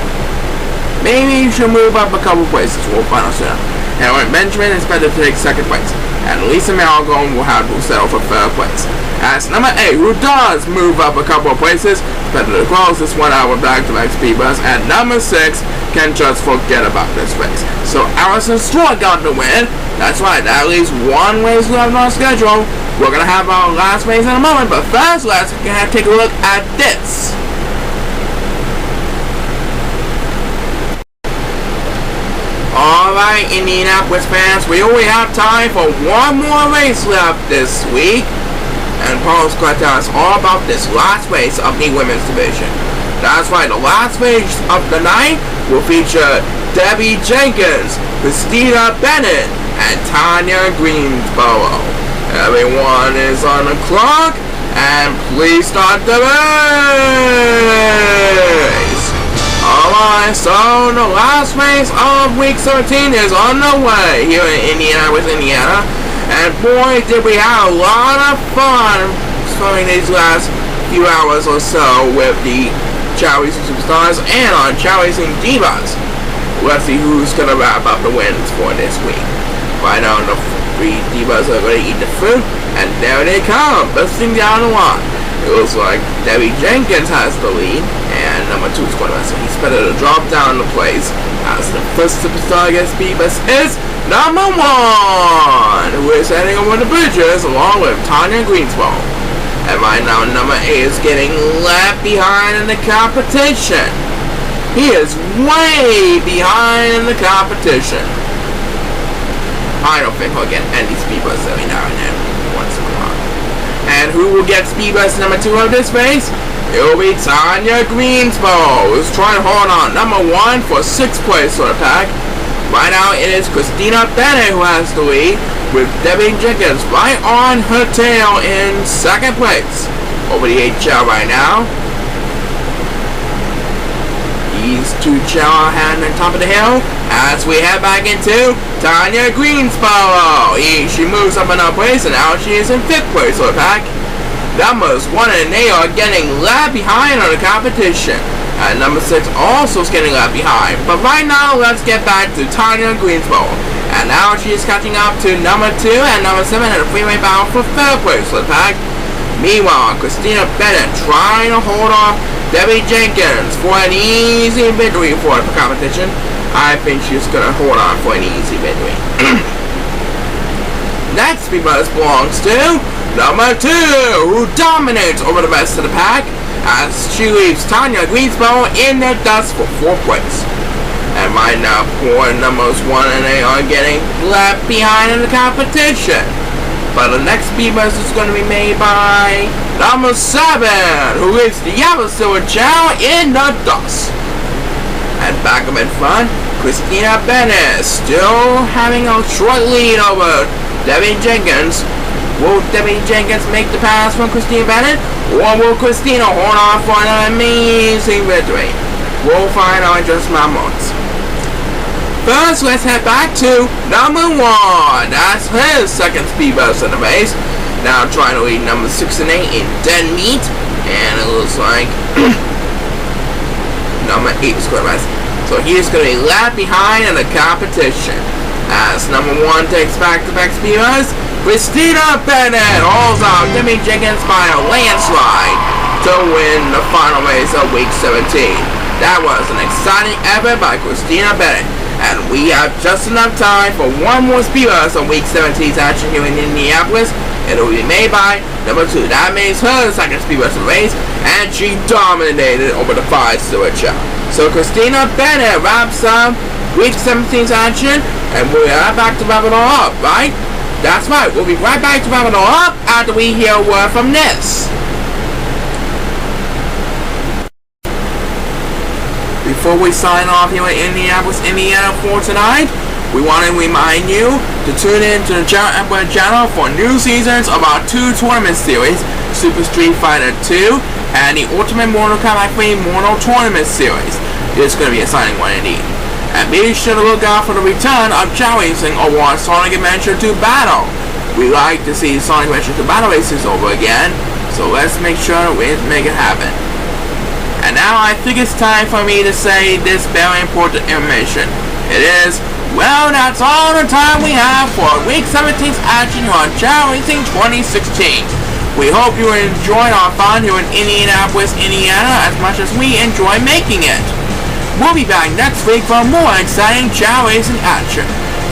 Maybe she'll move up a couple places. We'll find out soon. Helen Benjamin is better to take 2nd place, and Lisa Marigold will have to settle for 3rd place. As number 8, who does move up a couple of places, it's better to close this one out with back-to-back speedbus, and number 6 can just forget about this race. So Allison Stewart got the win. That's right, that leaves 1 race left on our schedule. We're going to have our last race in a moment, but first let's take a look at this. Alright, Indianapolis fans, we only have time for 1 more race left this week. And and Paul's going to tell us all about this last race of the women's division. That's right, the last race of the night will feature Debbie Jenkins, Christina Bennett, and Tanya Greensboro. Everyone is on the clock, and please start the race! Alright, so the last race of week 17 is on the way here in Indianapolis, Indiana. And boy, did we have a lot of fun spending these last few hours or so with the Chao Racing Superstars and on Chao Racing Divas. Let's see who's going to wrap up the wins for this week. Right now, the three Divas are going to eat the fruit, and there they come, busting down the line. It looks like Debbie Jenkins has the lead, and number 2 is going to wrestle. He's better to drop down the place as the first superstar against Divas is number 1, who is heading over the bridges along with Tanya Greensboro. And right now, number 8 is getting left behind in the competition. He is way behind in the competition. I don't think he'll get any speed bus every now and then, once in a while. And who will get speed bus number 2 of this race? It will be Tanya Greensboro, who's trying to hold on number 1 for 6th place for the pack. Right now it is Christina Bennett who has the lead, with Debbie Jenkins right on her tail in 2nd place. Over the 8 Chao right now. These 2 Chao are heading on top of the hill as we head back into Tanya Greensboro. She moves up another place, and now she is in 5th place for the pack. Numbers 1 and 8 are getting left behind on the competition. And number 6 also is getting left behind. But right now, let's get back to Tanya Greensboro. And now she is catching up to number 2 and number 7 in a freeway battle for 3rd place for the pack. Meanwhile, Christina Bennett trying to hold off Debbie Jenkins for an easy victory for the competition. I think she's going to hold on for an easy victory. Next speed bus belongs to number 2, who dominates over the rest of the pack as she leaves Tanya Greensboro in the dust for 4th place. And right now, poor numbers 1 and 8 are getting left behind in the competition. But the next speed bus is going to be made by number 7, who leaves the yellow silver Chao in the dust. And back up in front, Christina Bennett still having a short lead over Debbie Jenkins. Will Debbie Jenkins make the pass from Christina Bennett, or will Christina hold on for an amazing victory? We'll find out in just moments. First, let's head back to number 1. That's his 2nd speed bus in the race. Now trying to lead number 6 and 8 in dead meat, and it looks like number 8 is going to rest. So he is going to be left behind in the competition. As number 1 takes back-to-back speed bus, Christina Bennett holds out Debbie Jenkins by a landslide to win the final race of week 17. That was an exciting effort by Christina Bennett. And we have just enough time for one more speed bus on week 17's action here in Indianapolis. It will be made by number 2. That makes her the 2nd speed bus of the race, and she dominated over the 5 silver Chao. So Christina Bennett wraps up week 17's action, and we'll be right back to wrap it all up, right? That's right, we'll be right back to wrap it all up after we hear a word from this. Before we sign off here in Indianapolis, Indiana for tonight, we want to remind you to tune in to the ChaoEmperor channel for new seasons of our 2 tournament series, Super Street Fighter 2 and the Ultimate Mortal Kombat 3 Mortal Tournament series. It's going to be an exciting one indeed. And be sure to look out for the return of Chao Racing over on Sonic Adventure 2 Battle. We like to see Sonic Adventure 2 Battle races over again, so let's make sure we make it happen. And now I think it's time for me to say this very important information. It is, well, that's all the time we have for week 17's action on Chao Racing 2016. We hope you enjoyed our fun here in Indianapolis, Indiana as much as we enjoy making it. We'll be back next week for more exciting Chao Racing action.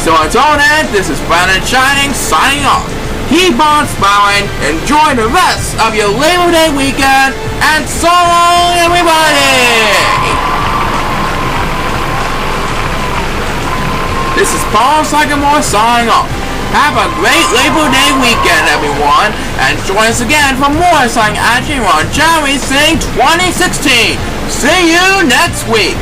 So until then, this is Brandon Shining signing off. Keep on smiling, enjoy the rest of your Labor Day weekend, and so long everybody! This is Paul Sycamore signing off. Have a great Labor Day weekend, everyone, and join us again for more exciting action on Chao Racing 2016. See you next week.